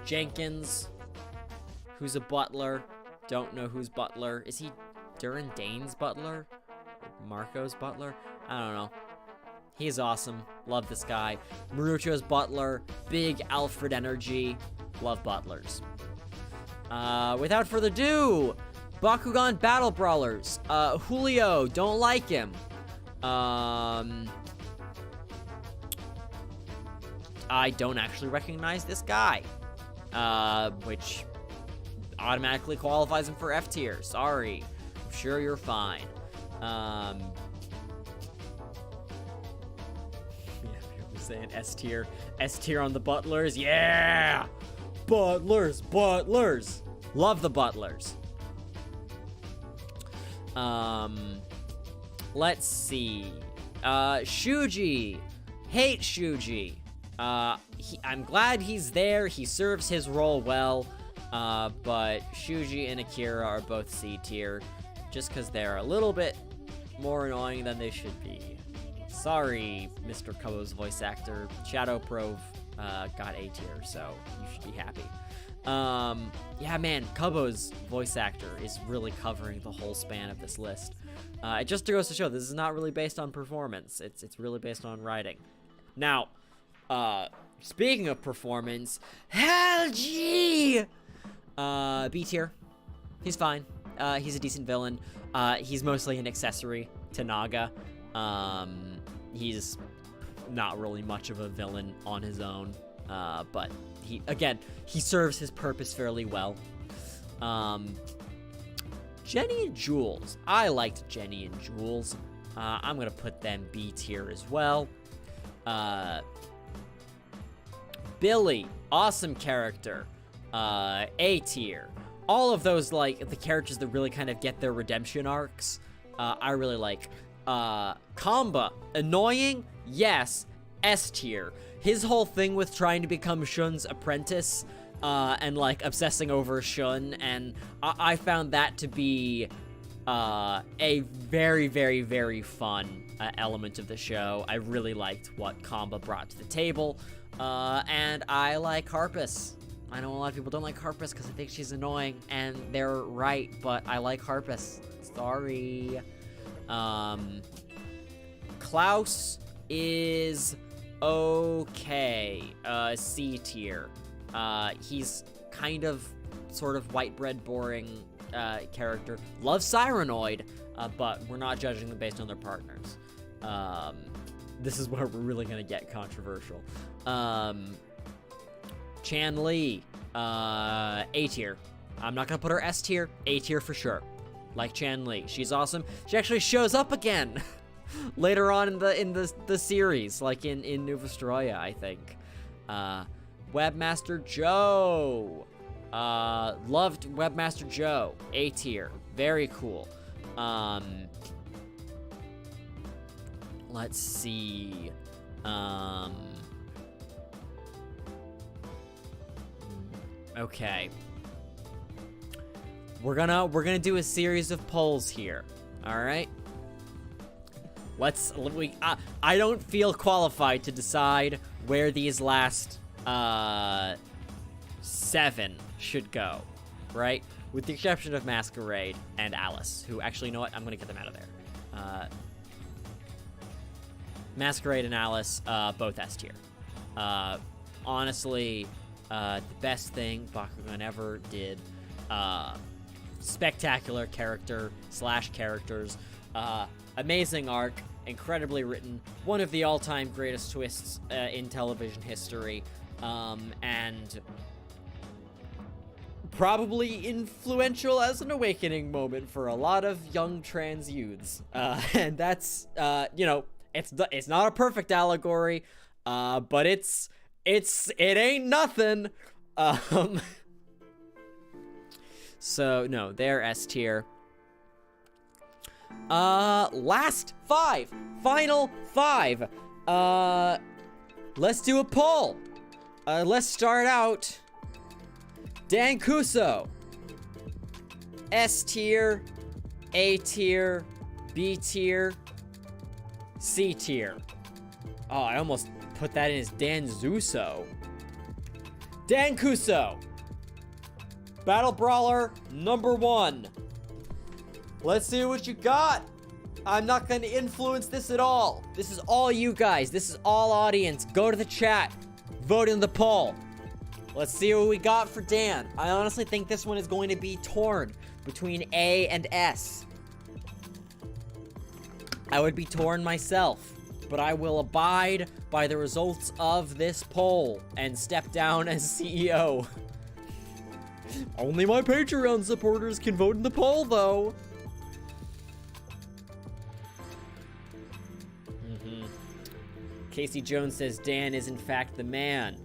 Jenkins, who's a butler, don't know who's butler. Is he Duran Dane's butler? Or Marco's butler? I don't know. He's awesome. Love this guy. Marucho's butler. Big Alfred energy. Love butlers. Without further ado, Bakugan Battle Brawlers. Julio, don't like him. I don't actually recognize this guy. Which automatically qualifies him for F tier. Sorry. I'm sure you're fine. Yeah, people saying S tier. S tier on the butlers. Yeah! Butlers. Love the butlers. Let's see. Shuji. Hate Shuji. I'm glad he's there. He serves his role well. But Shuji and Akira are both C tier, just because they're a little bit more annoying than they should be. sorry, Mr. Kubo's voice actor. Shadow Prove got A tier, so you should be happy. Yeah, man, Kubo's voice actor is really covering the whole span of this list. It just goes to show this is not really based on performance. It's really based on writing. Now, speaking of performance, Hell G! B tier. He's fine. He's a decent villain. He's mostly an accessory to Naga. He's not really much of a villain on his own. But he serves his purpose fairly well. Jenny and Jules. I liked Jenny and Jules. I'm gonna put them B tier as well. Billy, awesome character. A tier. All of those, like, the characters that really kind of get their redemption arcs, I really like. Kamba, annoying? Yes. S tier. His whole thing with trying to become Shun's apprentice, and, like, obsessing over Shun, and I found that to be, a very, very, very fun element of the show. I really liked what Kamba brought to the table, and I like Harpus. I know a lot of people don't like Harpus because they think she's annoying, and they're right, but I like Harpus. Sorry. Klaus is okay. C tier. He's kind of, sort of white bread boring character. Loves Cyranoid, but we're not judging them based on their partners. This is where we're really gonna get controversial. Chan Li, A tier. I'm not gonna put her S tier. A tier for sure. Like Chan Li, she's awesome. She actually shows up again later on in the series, like in New Vestroya, I think. Webmaster Joe. Loved Webmaster Joe. A tier. Very cool. Let's see. Okay. We're gonna do a series of polls here. All right. I don't feel qualified to decide where these last 7 should go, right? With the exception of Masquerade and Alice, who actually, you know what? I'm gonna get them out of there. Masquerade and Alice, both S tier. Honestly, the best thing Bakugan ever did. Spectacular characters. Amazing arc, incredibly written, one of the all-time greatest twists in television history, and probably influential as an awakening moment for a lot of young trans youths. And that's, you know, it's not a perfect allegory, but it ain't nothing. So no, they're S tier. Last 5, final 5. Let's do a poll. Let's start out. JettKuso, S tier, A tier, B tier, C tier. Oh, I almost put that in as JettKuso. JettKuso, Battle Brawler number 1. Let's see what you got. I'm not going to influence this at all. This is all you guys. This is all audience. Go to the chat. Vote in the poll. Let's see what we got for Dan. I honestly think this one is going to be torn between A and S. I would be torn myself, but I will abide by the results of this poll and step down as CEO. Only my Patreon supporters can vote in the poll, though. Casey Jones says Dan is in fact the man.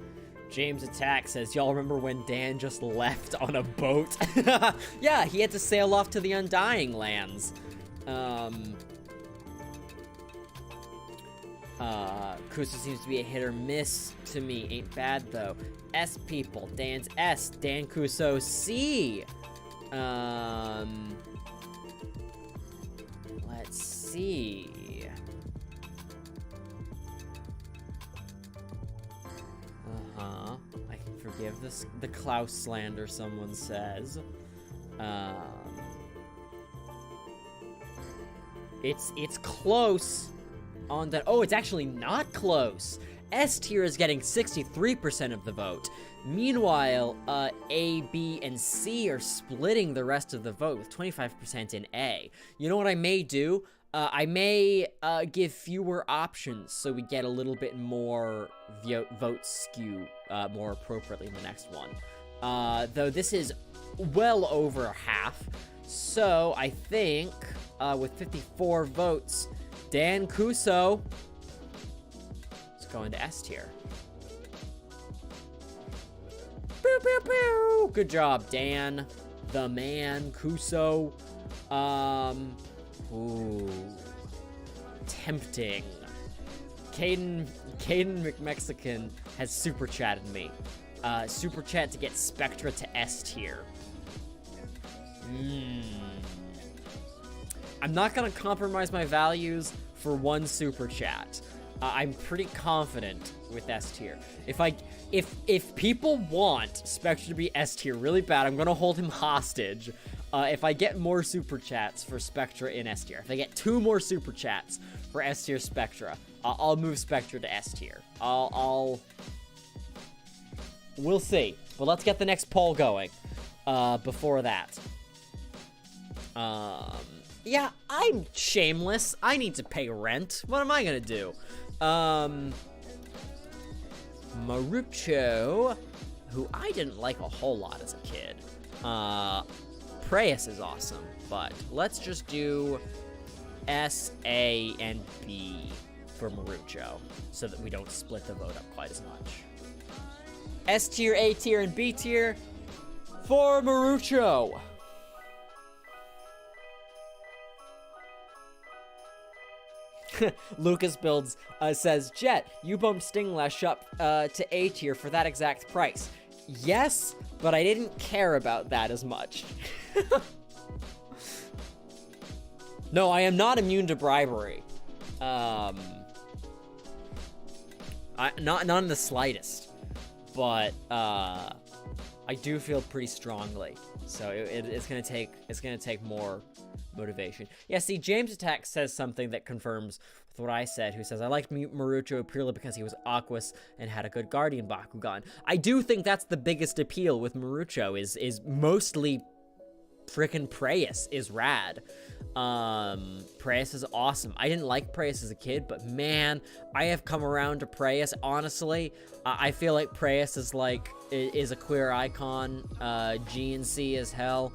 James Attack says, y'all remember when Dan just left on a boat? Yeah, he had to sail off to the Undying Lands. Kuso seems to be a hit or miss to me. Ain't bad though. S people. Dan's S. JettKuso C. Let's see. I can forgive the Klaus slander, someone says. It's close on that. Oh, it's actually not close. S tier is getting 63% of the vote. Meanwhile, A, B, and C are splitting the rest of the vote with 25% in A. You know what I may do? I may give fewer options so we get a little bit more vote skew more appropriately in the next one. Though this is well over half. So I think with 54 votes, DuskAnthro is going to S tier. Pew, pew, pew. Good job, Dan. The man, Kuso. Ooh. Tempting. Caden McMexican has super chatted me. Super chat to get Spectra to S tier. I'm not gonna compromise my values for one super chat. I'm pretty confident with S tier. If people want Spectra to be S tier really bad, I'm gonna hold him hostage. If I get more super chats for Spectra in S tier, if I get 2 more super chats for S tier Spectra, I'll move Spectra to S tier. We'll see. But let's get the next poll going. Before that. Yeah, I'm shameless. I need to pay rent. What am I gonna do? Marucho, who I didn't like a whole lot as a kid. Preyas is awesome, but let's just do S, A, and B for Marucho so that we don't split the vote up quite as much. S tier, A tier, and B tier for Marucho. Lucas Builds says, Jett, you bumped Stinglash up to A tier for that exact price. Yes, but I didn't care about that as much. No, I am not immune to bribery. Not in the slightest. But I do feel pretty strongly. So it's gonna take more motivation. Yeah, see, James Attack says something that confirms with what I said, who says, I liked Marucho purely because he was Aquas and had a good Guardian Bakugan. I do think that's the biggest appeal with Marucho, is mostly frickin' Preyas is rad. Preyas is awesome. I didn't like Preyas as a kid, but man, I have come around to Preyas. Honestly, I feel like Preyas is a queer icon. G and C as hell.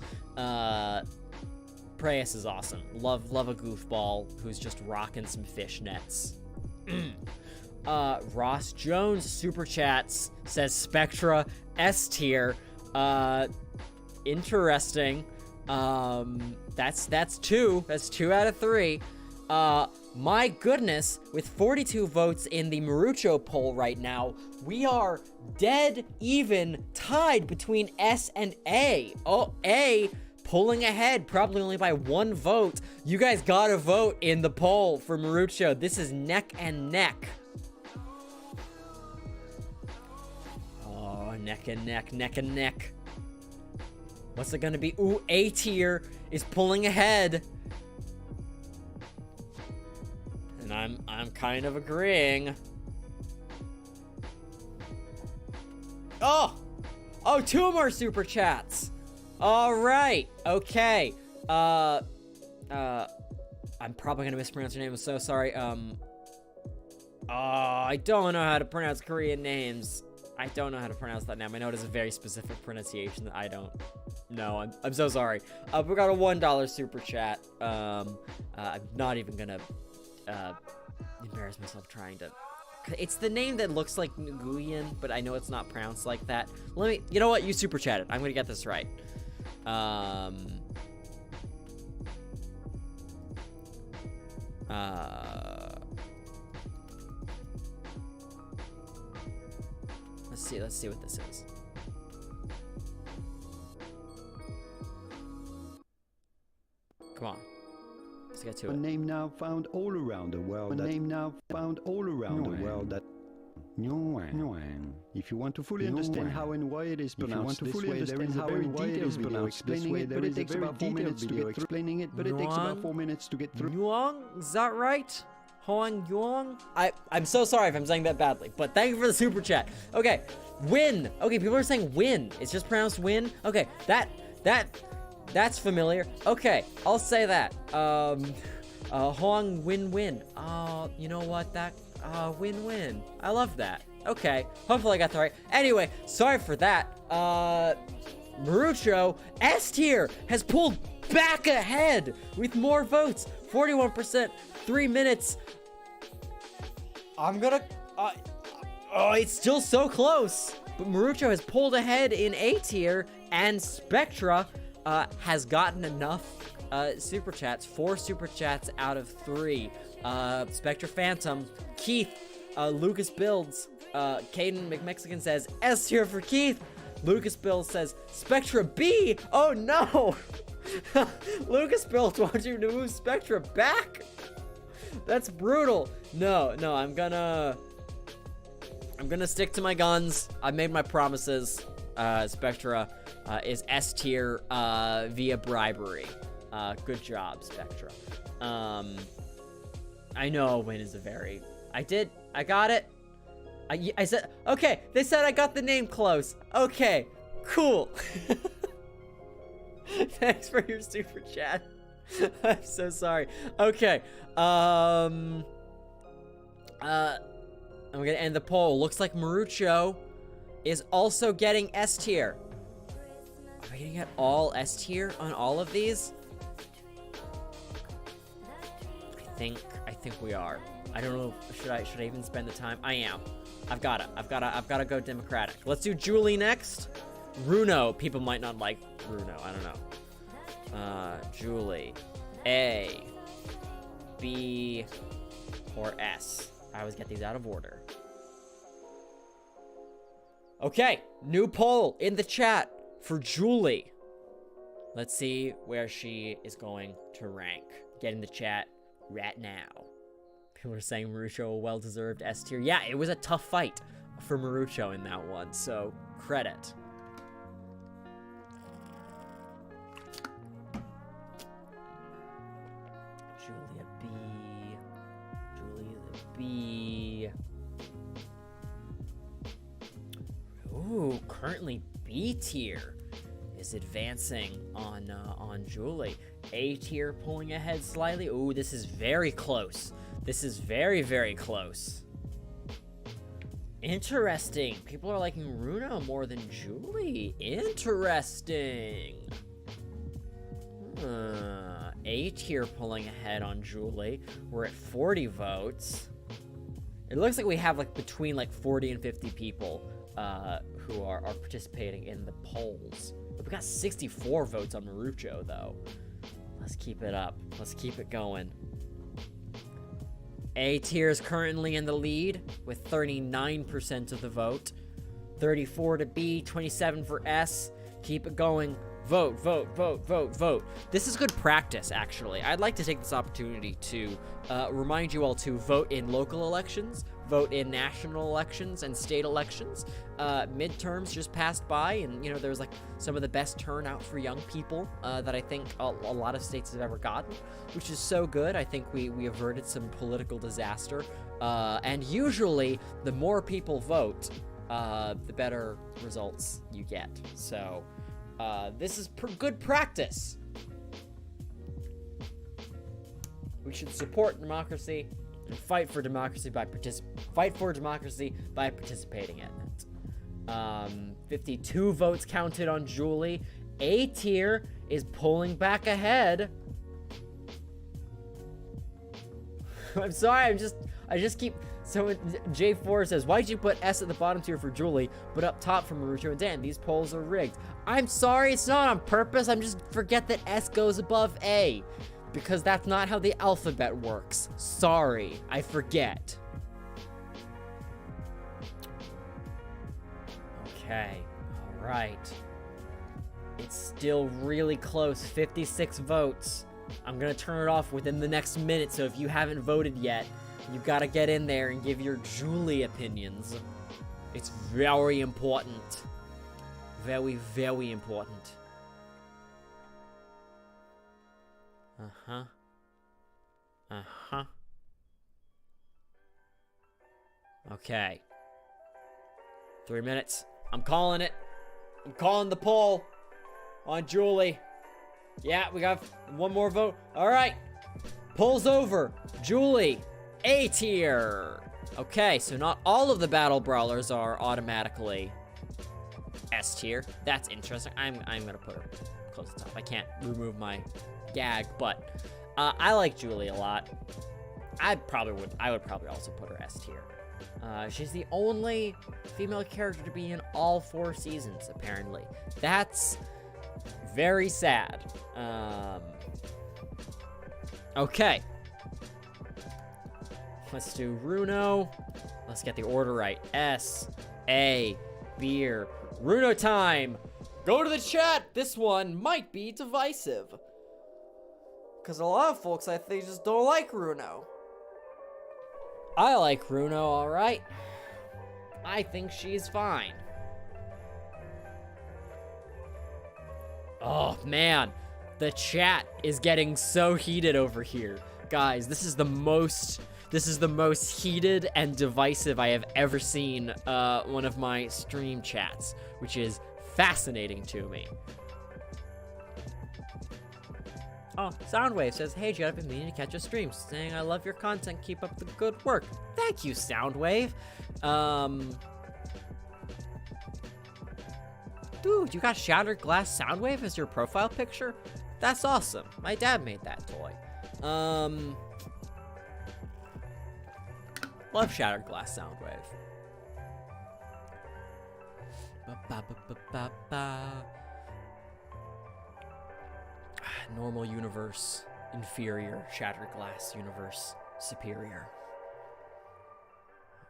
Preyas is awesome. Love a goofball who's just rocking some fishnets. Ross Jones super chats, says Spectra S tier. Interesting. That's 2. That's 2 out of 3. My goodness, with 42 votes in the Marucho poll right now, we are dead even tied between S and A. Oh, A pulling ahead, probably only by 1 vote. You guys gotta vote in the poll for Marucho. This is neck and neck. Oh, neck and neck, neck and neck. What's it gonna be? Ooh, A tier is pulling ahead. And I'm kind of agreeing. Oh, 2 more super chats. All right, okay. I'm probably gonna mispronounce your name. I'm so sorry. I don't know how to pronounce Korean names. I don't know how to pronounce that name. I know it is a very specific pronunciation that I don't know. I'm so sorry. We got a $1 super chat. I'm not even gonna embarrass myself trying to. It's the name that looks like Nguyen, but I know it's not pronounced like that. You know what? You super chatted. I'm gonna get this right. Let's see what this is. Come on. Let's get to it. A name now found all around the world. A name now found all around the world that Wang. If you want to fully understand how and why it is pronounced this way, there is a very detailed video explaining it, but it takes about 4 minutes to get through. Explaining it, but it takes about 4 minutes to get through. Yuang? Is that right? Hoang Yuang? I'm so sorry if I'm saying that badly, but thank you for the super chat. Okay, win. Okay, people are saying win. It's just pronounced win. Okay, that's familiar. Okay, I'll say that. Hoang win-win. You know what? Win-win. I love that. Okay, hopefully I got that right. Anyway, sorry for that. Marucho, S tier, has pulled back ahead with more votes. 41%, 3 minutes. I'm gonna, it's still so close. But Marucho has pulled ahead in A tier, and Spectra has gotten enough super chats. 4 super chats out of 3. Spectra Phantom, Keith, Lucas Builds, Caden McMexican says S tier for Keith. Lucas Builds says Spectra B. Oh no! Lucas Builds wants you to move Spectra back. That's brutal. No, I'm gonna stick to my guns. I made my promises. Spectra is S tier via bribery. Good job, Spectra. I know a win is a very... I got it. I said... Okay, they said I got the name close. Okay, cool. Thanks for your super chat. I'm so sorry. Okay, I'm gonna end the poll. Looks like Marucho is also getting S tier. Are we gonna get all S tier on all of these? I think we are. I don't know. Should I even spend the time? I am. I've gotta go democratic. Let's do Julie next. Runo. People might not like Runo. I don't know. Julie. A, B, or S. I always get these out of order. Okay, new poll in the chat for Julie. Let's see where she is going to rank. Get in the chat right now. People are saying Marucho a well-deserved S tier. Yeah, it was a tough fight for Marucho in that one, so credit. Julia B. Ooh, currently B tier is advancing on Julie. A tier pulling ahead slightly. Ooh, this is very close. This is very, very close. Interesting. People are liking Runo more than Julie. Interesting. A tier pulling ahead on Julie. We're at 40 votes. It looks like we have like between like 40 and 50 people who are participating in the polls. But we got 64 votes on Marucho though. Let's keep it up. Let's keep it going. A tier is currently in the lead with 39% of the vote. 34 to B, 27 for S. Keep it going. Vote, vote, vote, vote, vote. This is good practice, actually. I'd like to take this opportunity to remind you all to vote in local elections, vote in national elections and state elections. Midterms just passed by, and, you know, there's, like, some of the best turnout for young people that I think a lot of states have ever gotten, which is so good. I think we averted some political disaster. And usually, the more people vote, the better results you get. So... this is good practice. We should support democracy and fight for democracy by participating in it. 52 votes counted on Julie. A tier is pulling back ahead. I'm sorry, I just keep... So J4 says, why'd you put S at the bottom tier for Julie, but up top for Marucho and Dan? These polls are rigged. I'm sorry, it's not on purpose. I'm just forget that S goes above A, because that's not how the alphabet works. Sorry, I forget. Okay, all right. It's still really close, 56 votes. I'm gonna turn it off within the next minute, so if you haven't voted yet, You gotta get in there and give your Julie opinions. It's very important. Very, very important. Uh-huh. Uh-huh. Okay. 3 minutes. I'm calling it. I'm calling the poll on Julie. Yeah, we got one more vote. All right. Poll's over. Julie, A tier. Okay, so not all of the battle brawlers are automatically S tier. That's interesting. I'm gonna put her close to the top. I can't remove my gag, but I like Julie a lot. I would probably also put her S tier. She's the only female character to be in all 4 seasons, apparently. That's very sad. Okay. Let's do Runo. Let's get the order right. S, A, beer. Runo time! Go to the chat! This one might be divisive. Because a lot of folks, I think, just don't like Runo. I like Runo, alright. I think she's fine. Oh, man. The chat is getting so heated over here. Guys, this is the most heated and divisive I have ever seen one of my stream chats, which is fascinating to me. Oh, Soundwave says, hey, Jett, I've been meaning to catch your streams, saying I love your content, keep up the good work. Thank you, Soundwave. Dude, you got Shattered Glass Soundwave as your profile picture? That's awesome. My dad made that toy. Love Shattered Glass Soundwave. Normal universe, inferior. Shattered Glass universe, superior.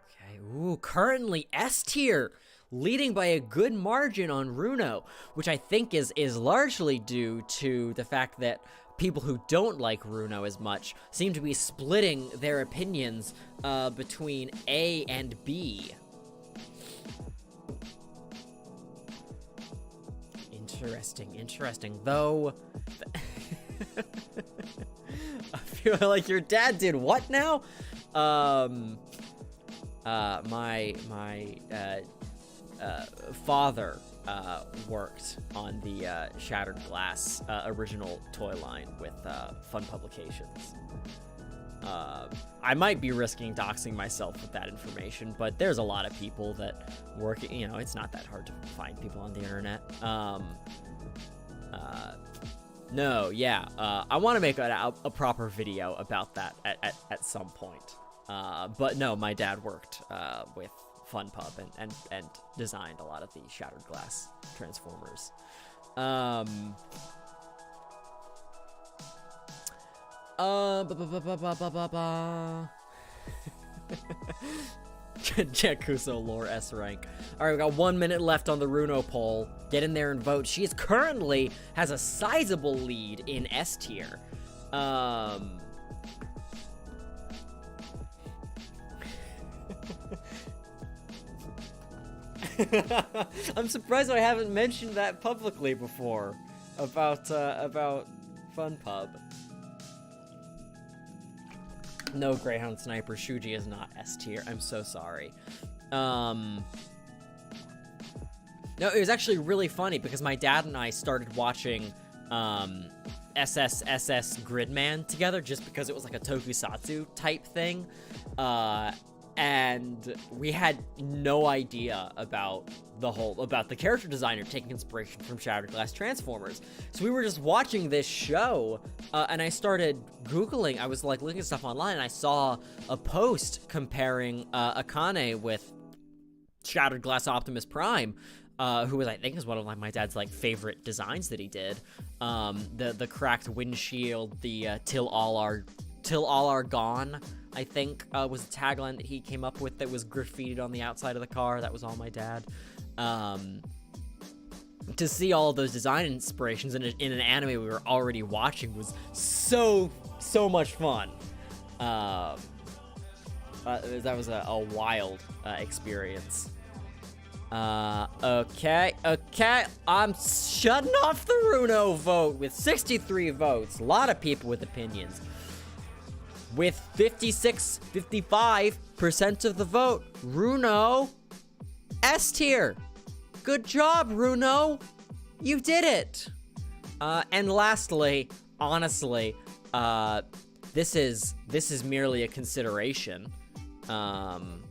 Okay, ooh, currently S tier, leading by a good margin on Runo, which I think is largely due to the fact that people who don't like Runo as much seem to be splitting their opinions between A and B. Interesting, though. I feel like your dad did what now? My father worked on the Shattered Glass original toy line with Fun Publications. I might be risking doxing myself with that information, but there's a lot of people that work, you know, it's not that hard to find people on the internet. No, yeah, I want to make a proper video about that at some point. But no, my dad worked with FunPub and designed a lot of the Shattered Glass Transformers. JettKuso lore S rank. All right, we got 1 minute left on the Runo poll. Get in there and vote. She is currently has a sizable lead in S tier. I'm surprised I haven't mentioned that publicly before about FunPub. No, Greyhound Sniper, Shuji is not S tier. I'm so sorry. No, it was actually really funny because my dad and I started watching SSSS Gridman together just because it was like a tokusatsu type thing. And we had no idea about the character designer taking inspiration from Shattered Glass Transformers. So we were just watching this show, and I started Googling. I was like looking at stuff online, and I saw a post comparing Akane with Shattered Glass Optimus Prime, who was, I think, is one of my dad's like favorite designs that he did. The cracked windshield, the till all are gone, I think, was the tagline that he came up with that was graffitied on the outside of the car. That was all my dad. To see all of those design inspirations in an anime we were already watching was so much fun. That was a wild experience. Okay. I'm shutting off the Runo vote with 63 votes. A lot of people with opinions. With 55% of the vote, Runo, S tier. Good job, Runo. You did it. And lastly, honestly, this is merely a consideration. Someone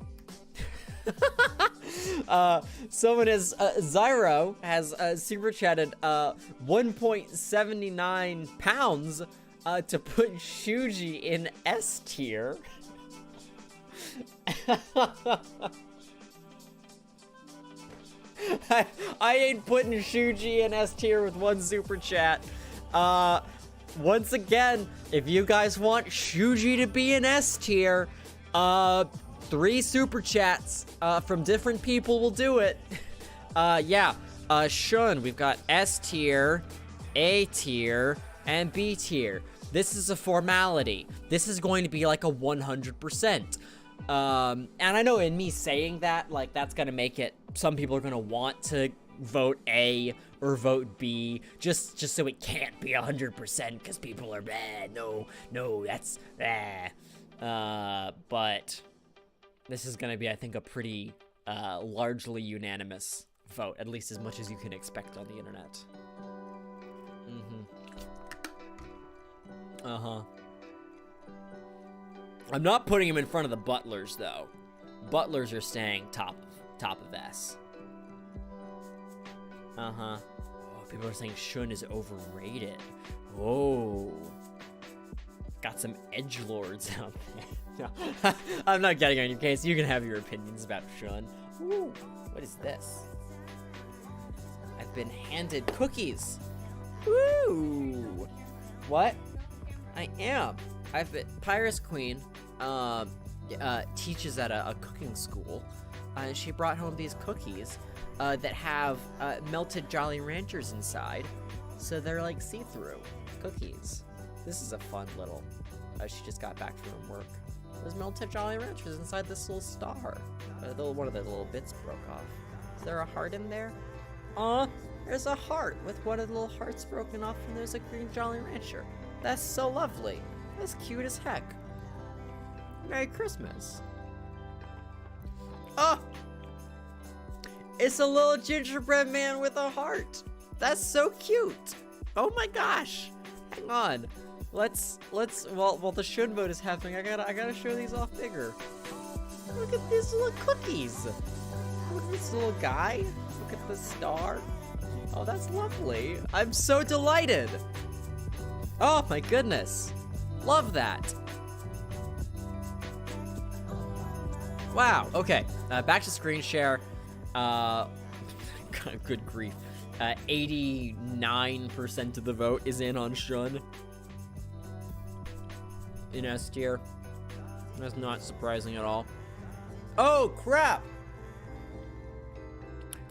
is, Zyro has, super chatted, 1.79 pounds, to put Shuji in S tier. I ain't putting Shuji in S tier with one super chat. Once again, if you guys want Shuji to be in S tier, 3 super chats from different people will do it. Shun, we've got S tier, A tier, and B tier. This is a formality. This is going to be like a 100%. And I know in me saying that, like, that's gonna make it, some people are gonna want to vote A or vote B, just so it can't be 100%, because people are bad. No, that's but this is gonna be, I think, a pretty largely unanimous vote, at least as much as you can expect on the internet. I'm not putting him in front of the Butlers, though. Butlers are staying top of S. Oh, people are saying Shun is overrated. Oh, got some edgelords out there. No, I'm not getting on your case. You can have your opinions about Shun. Ooh, what is this? I've been handed cookies. Woo! What? I am. I've been Pyrus Queen. Teaches at a cooking school, and she brought home these cookies that have melted Jolly Ranchers inside, so they're like see-through cookies. This is a fun little. She just got back from work. There's melted Jolly Ranchers inside this little star. One of the little bits broke off. Is there a heart in there? There's a heart with one of the little hearts broken off, and there's a green Jolly Rancher. That's so lovely. That's cute as heck. Merry Christmas. Oh! It's a little gingerbread man with a heart. That's so cute. Oh my gosh. Hang on. While the Shun vote is happening, I gotta show these off bigger. Look at these little cookies. Look at this little guy. Look at the star. Oh, that's lovely. I'm so delighted. Oh my goodness. Love that. Wow, okay, back to screen share. Good grief. 89% of the vote is in on Shun. In S tier. That's not surprising at all. Oh, crap!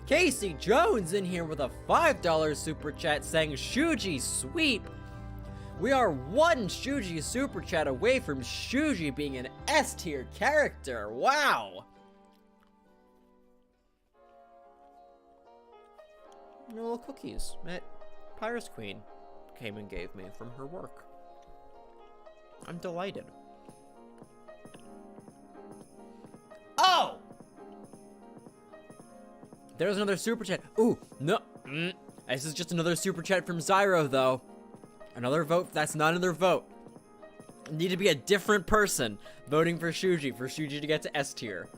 Casey Jones in here with a $5 super chat saying, Shuji sweep. We are one Shuji super chat away from Shuji being an S tier character. Wow. No little cookies that Pyrus Queen came and gave me from her work. I'm delighted. Oh! There's another super chat. Ooh, no. This is just another super chat from Zyro, though. Another vote? That's not another vote. Need to be a different person voting for Shuji to get to S tier.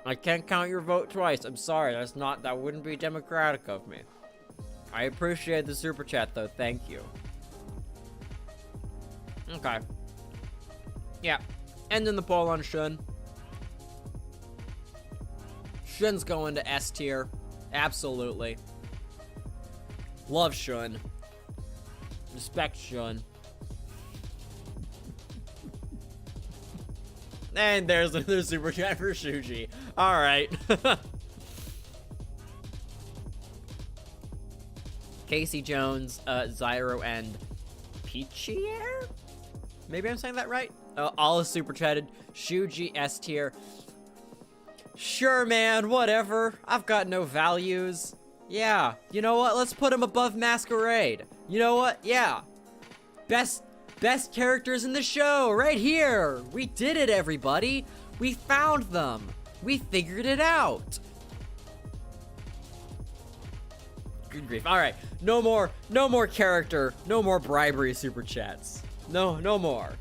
I can't count your vote twice. I'm sorry. That wouldn't be democratic of me. I appreciate the super chat, though. Thank you. Okay. Yeah. Ending the poll on Shun. Shun's going to S tier. Absolutely. Love Shun. Respect Shun. And there's another super chat for Shuji. Alright. Casey Jones, Zyro, and Peachier? Maybe I'm saying that right? All is super chatted. Shuji S tier. Sure, man, whatever. I've got no values. Yeah, you know what? Let's put him above Masquerade. You know what? Yeah. Best characters in the show, right here. We did it, everybody. We found them. We figured it out. Good grief. All right, no more character, no more bribery super chats. No more.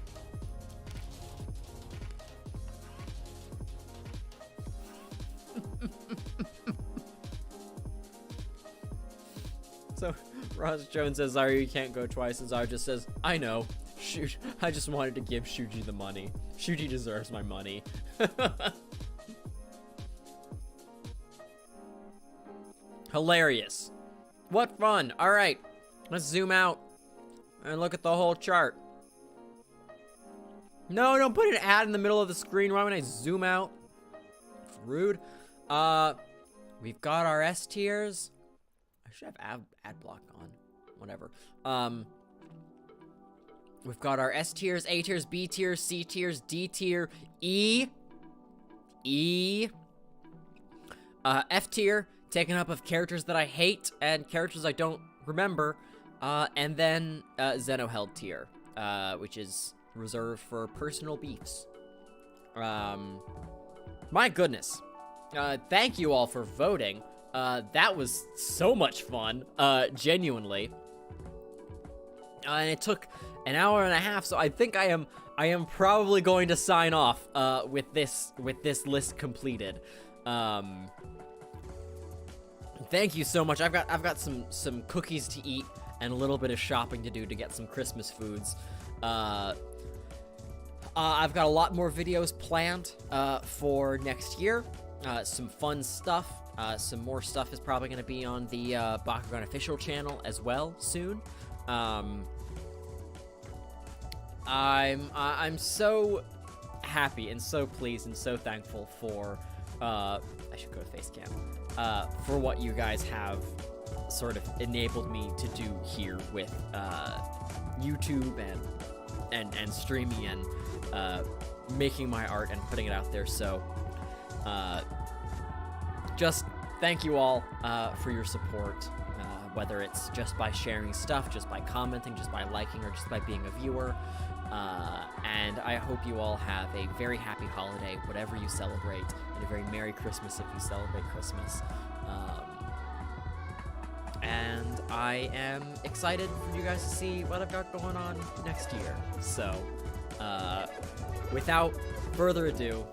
So, Ross Jones says, sorry, you can't go twice, and Zara just says, I know. Shoot, I just wanted to give Shuji the money. Shuji deserves my money. Hilarious. What fun. All right, let's zoom out and look at the whole chart. No, don't put an ad in the middle of the screen. Why would I zoom out? It's rude. We've got our S tiers. I should have ad block on. Whatever. We've got our S tiers, A tiers, B tiers, C tiers, D tier, F tier, taken up of characters that I hate and characters I don't remember, and then Zeno held tier, which is reserved for personal beefs. My goodness. Thank you all for voting. That was so much fun, genuinely. And it took an hour and a half, so I think I am probably going to sign off with this list completed. Thank you so much. I've got some cookies to eat and a little bit of shopping to do to get some Christmas foods. I've got a lot more videos planned for next year. Some fun stuff. Some more stuff is probably going to be on the Bakugan official channel as well soon. I'm so happy and so pleased and so thankful for I should go to Facecam for what you guys have sort of enabled me to do here with YouTube and streaming and making my art and putting it out there. So just thank you all for your support, whether it's just by sharing stuff, just by commenting, just by liking, or just by being a viewer. And I hope you all have a very happy holiday, whatever you celebrate, and a very Merry Christmas if you celebrate Christmas. And I am excited for you guys to see what I've got going on next year. So, without further ado,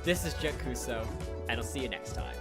this is JettKuso, and I'll see you next time.